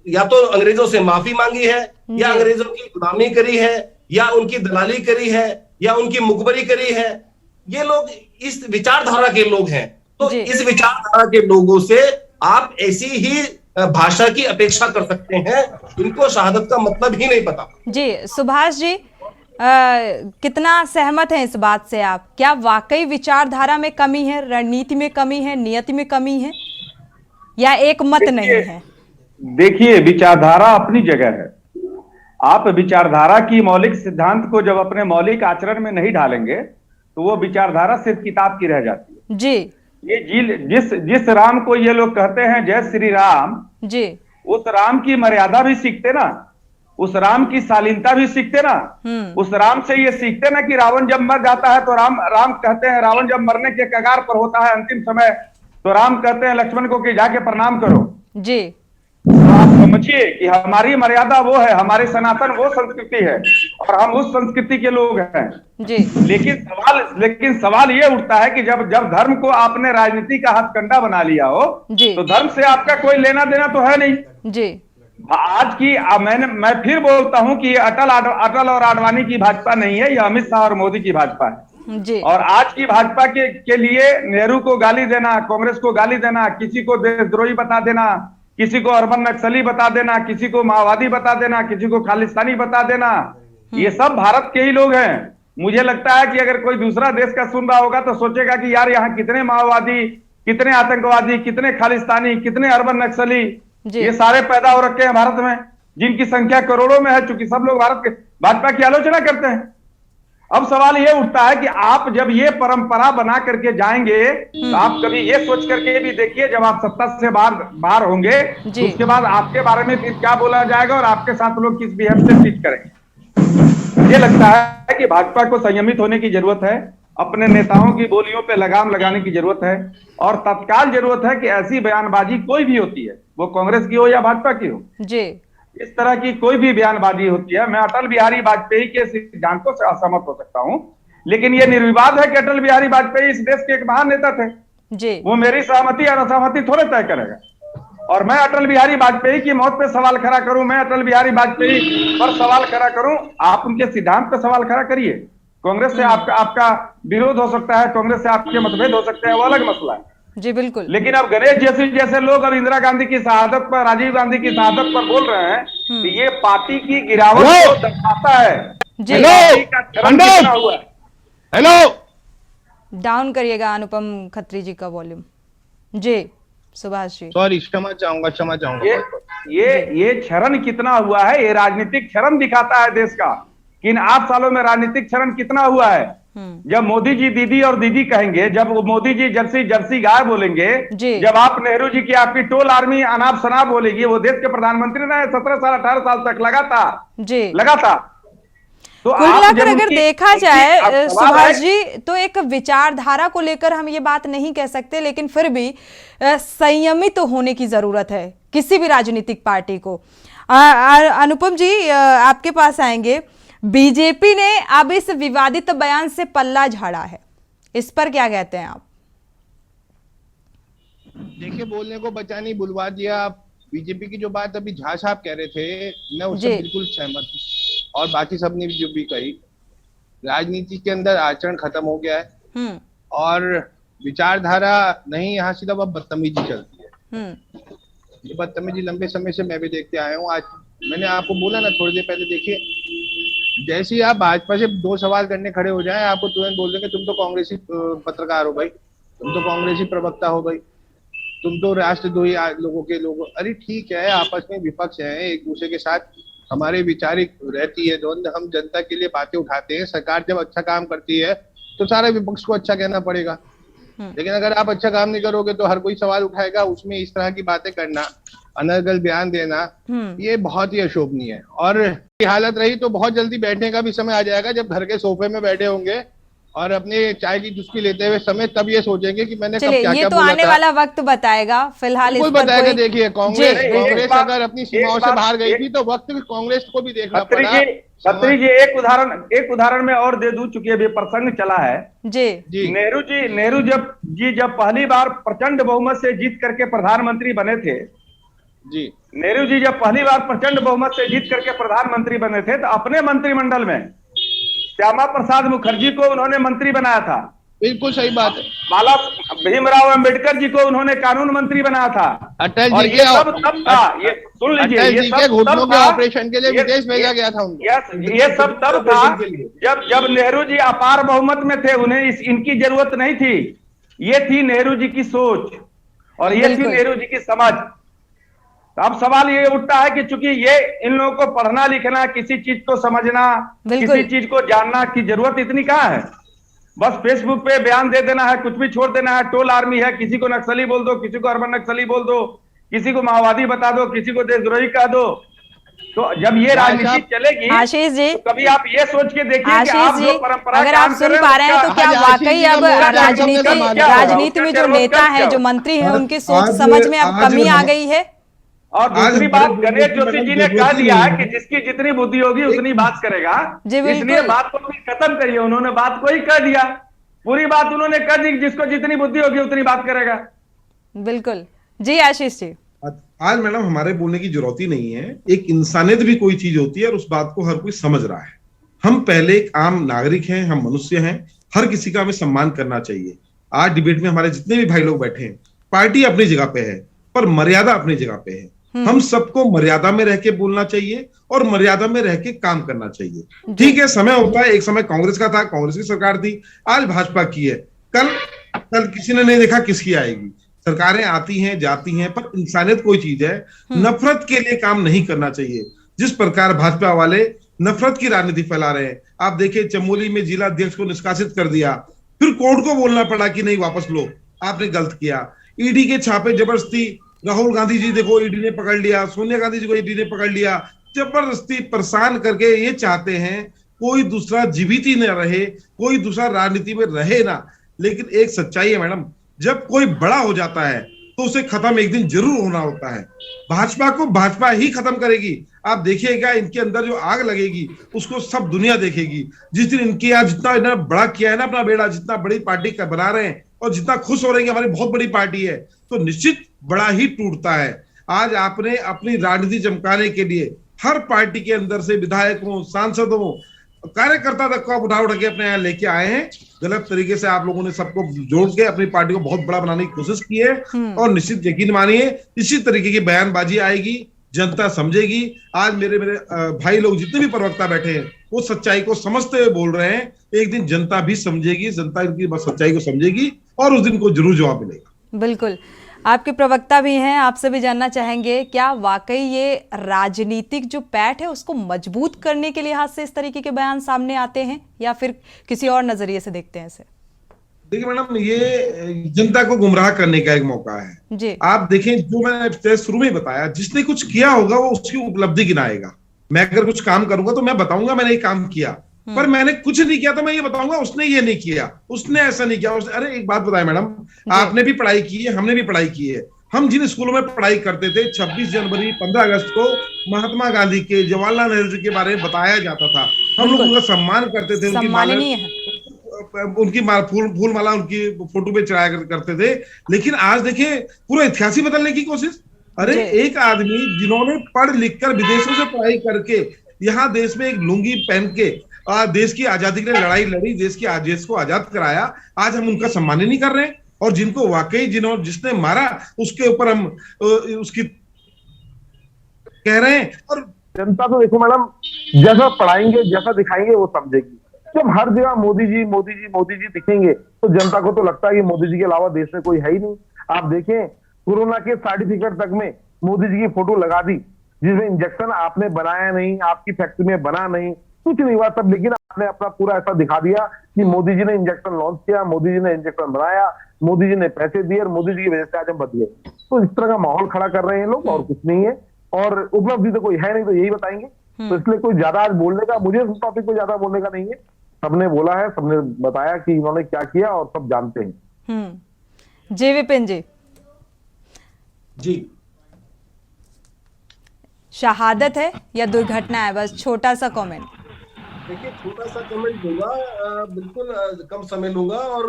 या तो अंग्रेजों से माफी मांगी है, या अंग्रेजों की गुलामी करी है, या उनकी दलाली करी है, या उनकी मुखबरी करी है। ये लोग इस विचारधारा के लोग हैं। तो इस विचारधारा के लोगों से आप ऐसी ही भाषा की अपेक्षा कर सकते हैं। इनको शहादत का मतलब ही नहीं पता। जी सुभाष जी, कितना सहमत हैं इस बात से आप? क्या वाकई विचारधारा में कमी है, रणनीति में कमी है, नियति में कमी है, या एक मत नहीं है? देखिए, विचारधारा अपनी जगह है। आप विचारधारा की मौलिक सिद्धांत को जब अपने मौलिक आचरण में नहीं ढालेंगे तो वो विचारधारा सिर्फ किताब की रह जाती है। जी, ये जिस राम को ये लोग कहते हैं जय श्री राम जी, उस राम की मर्यादा भी सीखते ना, उस राम की शालीनता भी सीखते ना। उस राम से ये सीखते ना कि रावण जब मर जाता है तो राम कहते हैं, रावण जब मरने के कगार पर होता है अंतिम समय, तो राम कहते हैं लक्ष्मण को कि जाके प्रणाम करो। जी, तो आप समझिए कि हमारी मर्यादा वो है, हमारी सनातन वो संस्कृति है और हम उस संस्कृति के लोग हैं। जी। लेकिन सवाल ये उठता है कि जब धर्म को आपने राजनीति का हथकंडा बना लिया हो तो धर्म से आपका कोई लेना देना तो है नहीं। जी। आज की मैं फिर बोलता हूं कि ये अटल और आडवाणी की भाजपा नहीं है, यह अमित शाह और मोदी की भाजपा है। जी। और आज की भाजपा के लिए नेहरू को गाली देना, कांग्रेस को गाली देना, किसी को देशद्रोही बता देना, किसी को अर्बन नक्सली बता देना, किसी को माओवादी बता देना, किसी को खालिस्तानी बता देना, ये सब भारत के ही लोग हैं। मुझे लगता है कि अगर कोई दूसरा देश का सुन रहा होगा तो सोचेगा कि यार यहाँ कितने माओवादी, कितने आतंकवादी, कितने खालिस्तानी, कितने अर्बन नक्सली, ये सारे पैदा हो रखे हैं भारत में, जिनकी संख्या करोड़ों में है। चूंकि सब लोग भारत के भाजपा की आलोचना करते हैं। अब सवाल ये उठता है कि आप जब ये परंपरा बना करके जाएंगे तो आप कभी ये सोच करके भी देखिए, जब आप सत्ता से बाहर होंगे तो उसके बाद आपके बारे में फिर क्या बोला जाएगा और आपके साथ लोग किस बिहेव से ट्रीट करेंगे। मुझे लगता है कि भाजपा को संयमित होने की जरूरत है, अपने नेताओं की बोलियों पे लगाम लगाने की जरूरत है, और तत्काल जरूरत है कि ऐसी बयानबाजी कोई भी होती है, वो कांग्रेस की हो या भाजपा की हो, जी, इस तरह की कोई भी बयानबाजी होती है। मैं अटल बिहारी वाजपेयी के सिद्धांतों से असहमत हो सकता हूं, लेकिन यह निर्विवाद है कि अटल बिहारी वाजपेयी इस देश के एक महान नेता थे जी। वो मेरी सहमति और असहमति थोड़े तय करेगा। और मैं अटल बिहारी वाजपेयी की मौत पे सवाल खड़ा करूं, मैं अटल बिहारी वाजपेयी पर सवाल खड़ा करूं, आप उनके सिद्धांत पे सवाल खड़ा करिए। कांग्रेस से आपका विरोध हो सकता है, कांग्रेस से आपके मतभेद हो सकते हैं, वो अलग मसला है जी। बिल्कुल। लेकिन अब गणेश जोशी जैसे लोग अब इंदिरा गांधी की शहादत पर, राजीव गांधी की शहादत पर बोल रहे हैं कि ये पार्टी की गिरावट को दर्शाता है। हेलो, डाउन करिएगा अनुपम खत्री जी का वॉल्यूम। जी सुभाष जी, सॉरी, क्षमा चाहूंगा। ये क्षरण कितना हुआ है, ये राजनीतिक क्षरण दिखाता है देश का कि इन 8 सालों में राजनीतिक क्षरण कितना हुआ है। जब मोदी जी दीदी और दीदी कहेंगे, जब मोदी जी जर्सी गाय बोलेंगे, जब आप नेहरू जी की आपकी टोल आर्मी अनाप शनाप बोलेगी, वो देश के प्रधानमंत्री रहे 17 साल 18 साल तक लगातार। तो कुल मिलाकर अगर देखा जाए सुभाष जी, तो एक विचारधारा को लेकर हम ये बात नहीं कह सकते, लेकिन फिर भी संयमित तो होने की जरूरत है किसी भी राजनीतिक पार्टी को। अनुपम जी आपके पास आएंगे। बीजेपी ने अब इस विवादित बयान से पल्ला झाड़ा है, इस पर क्या कहते हैं आप? देखिए, बोलने को बचा नहीं, बुलवा दिया। बीजेपी की जो बात अभी झा साहब कह रहे थे, मैं उससे बिल्कुल सहमत हूँ, और बाकी सबने भी जो भी कही, राजनीति के अंदर आचरण खत्म हो गया है और विचारधारा नहीं, यहाँ सिर्फ अब बदतमीजी चलती है। ये बदतमीजी लंबे समय से मैं भी देखते आया हूँ। आज मैंने आपको बोला ना थोड़ी देर पहले, देखिए जैसे ही आप भाजपा से 2 सवाल करने खड़े हो जाएं, आपको तुरंत बोल देंगे तुम तो कांग्रेसी पत्रकार हो भाई, तुम तो कांग्रेसी प्रवक्ता हो भाई, तुम तो राष्ट्रद्रोही लोगों के लोग। अरे ठीक है, आपस में विपक्ष है, एक दूसरे के साथ हमारे विचारिक रहती है द्वंद, हम जनता के लिए बातें उठाते हैं। सरकार जब अच्छा काम करती है तो सारे विपक्ष को अच्छा कहना पड़ेगा, लेकिन अगर आप अच्छा काम नहीं करोगे तो हर कोई सवाल उठाएगा। उसमें इस तरह की बातें करना, अनर्गल बयान देना, ये बहुत ही अशोभनीय है। और ये हालत रही तो बहुत जल्दी बैठने का भी समय आ जाएगा, जब घर के सोफे में बैठे होंगे और अपने चाय की चुस्की लेते हुए समय, तब ये सोचेंगे कि मैंने कब क्या क्या बोला था। ये तो आने वाला वक्त बताएगा, फिलहाल इस पर बताएगा। देखिए, कांग्रेस अगर अपनी सीमाओं से बाहर गई थी तो वक्त कांग्रेस को भी देखना पड़ा। खत्री जी एक उदाहरण में और दे दूं, चूंकि अभी प्रसंग चला है जी। नेहरू जब पहली बार प्रचंड बहुमत से जीत करके प्रधानमंत्री बने थे जी, नेहरू जी जब पहली बार प्रचंड बहुमत से जीत करके प्रधानमंत्री बने थे, तो अपने मंत्रिमंडल में श्यामा प्रसाद मुखर्जी को उन्होंने मंत्री बनाया था। बिल्कुल सही बात है। बाला भीमराव अंबेडकर जी को उन्होंने कानून मंत्री बनाया था। अटल और जी ये सब तब था, ये सुन लीजिए, ये सब घुटनों के ऑपरेशन के लिए विदेश भेजा गया था उनको। ये सब तब था जब नेहरू जी अपार बहुमत में थे, उन्हें इनकी जरूरत नहीं थी। ये थी नेहरू जी की सोच और ये थी नेहरू जी की समझ। अब सवाल ये उठता है कि चूंकि ये इन लोगों को पढ़ना लिखना, किसी चीज को समझना, किसी चीज को जानना की जरूरत इतनी कहाँ है। बस फेसबुक पे बयान दे देना है, कुछ भी छोड़ देना है। टोल आर्मी है, किसी को नक्सली बोल दो, किसी को अर्बन नक्सली बोल दो, किसी को माओवादी बता दो, किसी को देशद्रोही कह दो। तो जब ये राजनीति चलेगी, आशीष जी, तो कभी आप ये सोच के देखिए कि आप जो परंपरा, अगर आप सुन पा रहे हैं तो क्या वाकई अब राजनीति में जो नेता है, जो मंत्री है, उनकी सोच समझ में अब कमी आ गई है? और दूसरी बात, गणेश जोशी जी ने कह दिया है कि जिसकी जितनी बुद्धि होगी उतनी बात करेगा, इसलिए बात को भी खत्म करिए। उन्होंने बात को ही कह दिया, पूरी बात उन्होंने कह दी, जिसको जितनी बुद्धि होगी उतनी बात करेगा। बिल्कुल जी। आशीष जी, आज मैडम हमारे बोलने की जरूरत ही नहीं है। एक इंसानियत भी कोई चीज होती है और उस बात को हर कोई समझ रहा है। हम पहले एक आम नागरिक हैं, हम मनुष्य हैं, हर किसी का हमें सम्मान करना चाहिए। आज डिबेट में हमारे जितने भी भाई लोग बैठे हैं, पार्टी अपनी जगह पे है पर मर्यादा अपनी जगह पे है। हम सबको मर्यादा में रह के बोलना चाहिए और मर्यादा में रह के काम करना चाहिए। ठीक है, समय होता है, एक समय कांग्रेस का था, कांग्रेस की सरकार थी, आज भाजपा की है, कल किसी ने नहीं देखा किसकी आएगी। सरकारें आती हैं जाती हैं, पर इंसानियत कोई चीज है, नफरत के लिए काम नहीं करना चाहिए। जिस प्रकार भाजपा वाले नफरत की राजनीति फैला रहे हैं, आप देखिए चमोली में जिला अध्यक्ष को निष्कासित कर दिया, फिर कोर्ट को बोलना पड़ा कि नहीं वापस लो, आपने गलत किया। ईडी के छापे जबरदस्ती, राहुल गांधी जी देखो ईडी ने पकड़ लिया, सोनिया गांधी जी को ईडी ने पकड़ लिया, जबरदस्ती परेशान करके ये चाहते हैं कोई दूसरा जीवित ही न रहे, कोई दूसरा राजनीति में रहे ना। लेकिन एक सच्चाई है मैडम, जब कोई बड़ा हो जाता है तो उसे खत्म एक दिन जरूर होना होता है। भाजपा को भाजपा ही खत्म करेगी। आप देखिएगा इनके अंदर जो आग लगेगी उसको सब दुनिया देखेगी। जिस दिन इनके यहाँ जितना इन्होंने बड़ा किया है ना अपना बेड़ा, जितना बड़ी पार्टी का बना रहे हैं और जितना खुश हो रहे हैं हमारी बहुत बड़ी पार्टी है, तो निश्चित बड़ा ही टूटता है। आज आपने अपनी राजनीति चमकाने के लिए हर पार्टी के अंदर से विधायकों, सांसदों, कार्यकर्ता तक को आप उठा के अपने यहाँ लेके आए हैं। गलत तरीके से आप लोगों ने सबको जोड़ के अपनी पार्टी को बहुत बड़ा बनाने की कोशिश की है और निश्चित यकीन मानिए इसी तरीके की बयानबाजी आएगी, जनता समझेगी। आज मेरे भाई लोग जितने भी प्रवक्ता बैठे हैं वो सच्चाई को समझते हुए बोल रहे हैं। एक दिन जनता भी समझेगी, जनता इनकी सच्चाई को समझेगी और उस दिन को जरूर जवाब मिलेगा। बिल्कुल, आपके प्रवक्ता भी हैं, आपसे भी जानना चाहेंगे क्या वाकई ये राजनीतिक जो पैठ है उसको मजबूत करने के लिहाज से इस तरीके के बयान सामने आते हैं या फिर किसी और नजरिए से देखते हैं इसे? देखिए मैडम, ये जनता को गुमराह करने का एक मौका है जी। आप देखें, जो मैंने शुरू में बताया, जिसने कुछ किया होगा वो उसकी उपलब्धि गिनाएगा। मैं अगर कुछ काम करूंगा तो मैं बताऊंगा मैंने ये काम किया, पर मैंने कुछ नहीं किया तो मैं ये बताऊंगा उसने ये नहीं किया, उसने ऐसा नहीं किया। अरे एक बात बताए मैडम, आपने भी पढ़ाई की है, हमने भी पढ़ाई की है। हम जिन स्कूलों में पढ़ाई करते थे 26 जनवरी 15 अगस्त को महात्मा गांधी के, जवाहरलाल नेहरू के बारे में बताया जाता था। हम लोग उनका सम्मान करते थे, उनकी फूल माला उनकी फोटो पे चढ़ाया करते थे। लेकिन आज देखिए पूरा इतिहास ही बदलने की कोशिश। अरे एक आदमी जिन्होंने पढ़ लिख कर विदेशों से पढ़ाई करके यहाँ देश में एक लुंगी पहन के देश की आजादी के लिए लड़ाई लड़ी, देश को आजाद कराया, आज हम उनका सम्मान ही नहीं कर रहे हैं। और जिनको वाकई जिसने मारा उसके ऊपर हम उसकी कह रहे हैं। और जनता तो देखो मैडम, जैसा पढ़ाएंगे, जैसा दिखाएंगे वो समझेगी। जब हर जगह मोदी जी मोदी जी मोदी जी दिखेंगे तो जनता को तो लगता है कि मोदी जी के अलावा देश में कोई है ही नहीं। आप देखें, कोरोना के सर्टिफिकेट तक में मोदी जी की फोटो लगा दी, जिसमें इंजेक्शन आपने बनाया नहीं, आपकी फैक्ट्री में बना नहीं, कुछ नहीं हुआ सब, लेकिन आपने अपना पूरा ऐसा दिखा दिया कि मोदी जी ने इंजेक्शन लॉन्च किया, मोदी जी ने इंजेक्शन बनाया, मोदी जी ने पैसे दिए और मोदी जी की वजह से आज हम बच गए। तो इस तरह का माहौल खड़ा कर रहे हैं लोग और कुछ नहीं है। और उपलब्धि तो कोई है नहीं तो यही बताएंगे। तो इसलिए कोई ज्यादा आज बोलने का, मुझे इस टॉपिक को ज्यादा बोलने का नहीं है। सबने बोला है, सबने बताया कि इन्होंने क्या किया और सब जानते हैं। जी विपिन जी। जी, शहादत है या दुर्घटना है? बस छोटा सा कमेंट। देखिए, छोटा सा कमेंट दूंगा, बिल्कुल कम समय लूंगा। और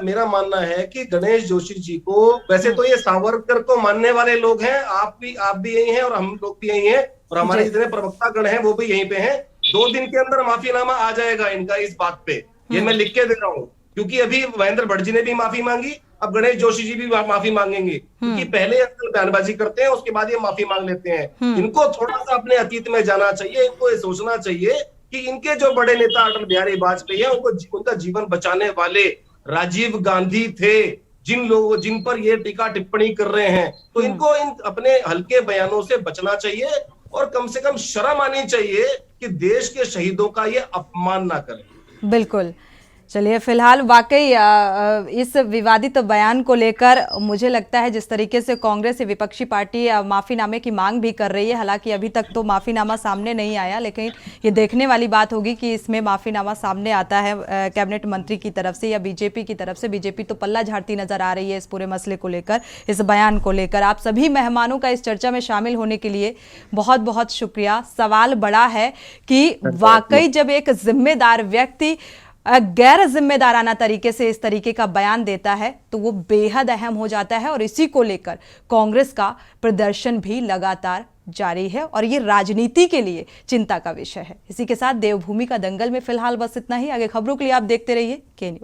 मेरा मानना है कि गणेश जोशी जी को, वैसे तो ये सावरकर को मानने वाले लोग हैं, आप भी यही हैं और हम लोग भी यही हैं और हमारे जितने प्रवक्ता गण हैं वो भी यहीं पे हैं। 2 दिन के अंदर माफीनामा आ जाएगा इनका इस बात पे, ये मैं लिख के दे रहा हूँ। क्योंकि अभी महेंद्र भट्ट जी ने भी माफी मांगी, अब गणेश जोशी जी भी माफी मांगेंगे, क्योंकि पहले बयानबाजी करते हैं उसके बाद ये माफी मांग लेते हैं। इनको थोड़ा सा अपने अतीत में जाना चाहिए, इनको ये सोचना चाहिए कि इनके जो बड़े नेता अटल बिहारी वाजपेयी हैं, उनका जीवन बचाने वाले राजीव गांधी थे, जिन पर ये टीका टिप्पणी कर रहे हैं। तो इनको इन अपने हल्के बयानों से बचना चाहिए और कम से कम शर्म आनी चाहिए कि देश के शहीदों का ये अपमान ना करें। बिल्कुल। चलिए, फिलहाल वाकई इस विवादित बयान को लेकर मुझे लगता है जिस तरीके से कांग्रेस विपक्षी पार्टी माफीनामे की मांग भी कर रही है, हालांकि अभी तक तो माफीनामा सामने नहीं आया, लेकिन ये देखने वाली बात होगी कि इसमें माफीनामा सामने आता है कैबिनेट मंत्री की तरफ से या बीजेपी की तरफ से। बीजेपी तो पल्ला झाड़ती नजर आ रही है इस पूरे मसले को लेकर, इस बयान को लेकर। आप सभी मेहमानों का इस चर्चा में शामिल होने के लिए बहुत बहुत शुक्रिया। सवाल बड़ा है कि वाकई जब एक जिम्मेदार व्यक्ति गैर जिम्मेदाराना तरीके से इस तरीके का बयान देता है तो वो बेहद अहम हो जाता है और इसी को लेकर कांग्रेस का प्रदर्शन भी लगातार जारी है और ये राजनीति के लिए चिंता का विषय है। इसी के साथ देवभूमि का दंगल में फिलहाल बस इतना ही। आगे खबरों के लिए आप देखते रहिए के न्यूज़।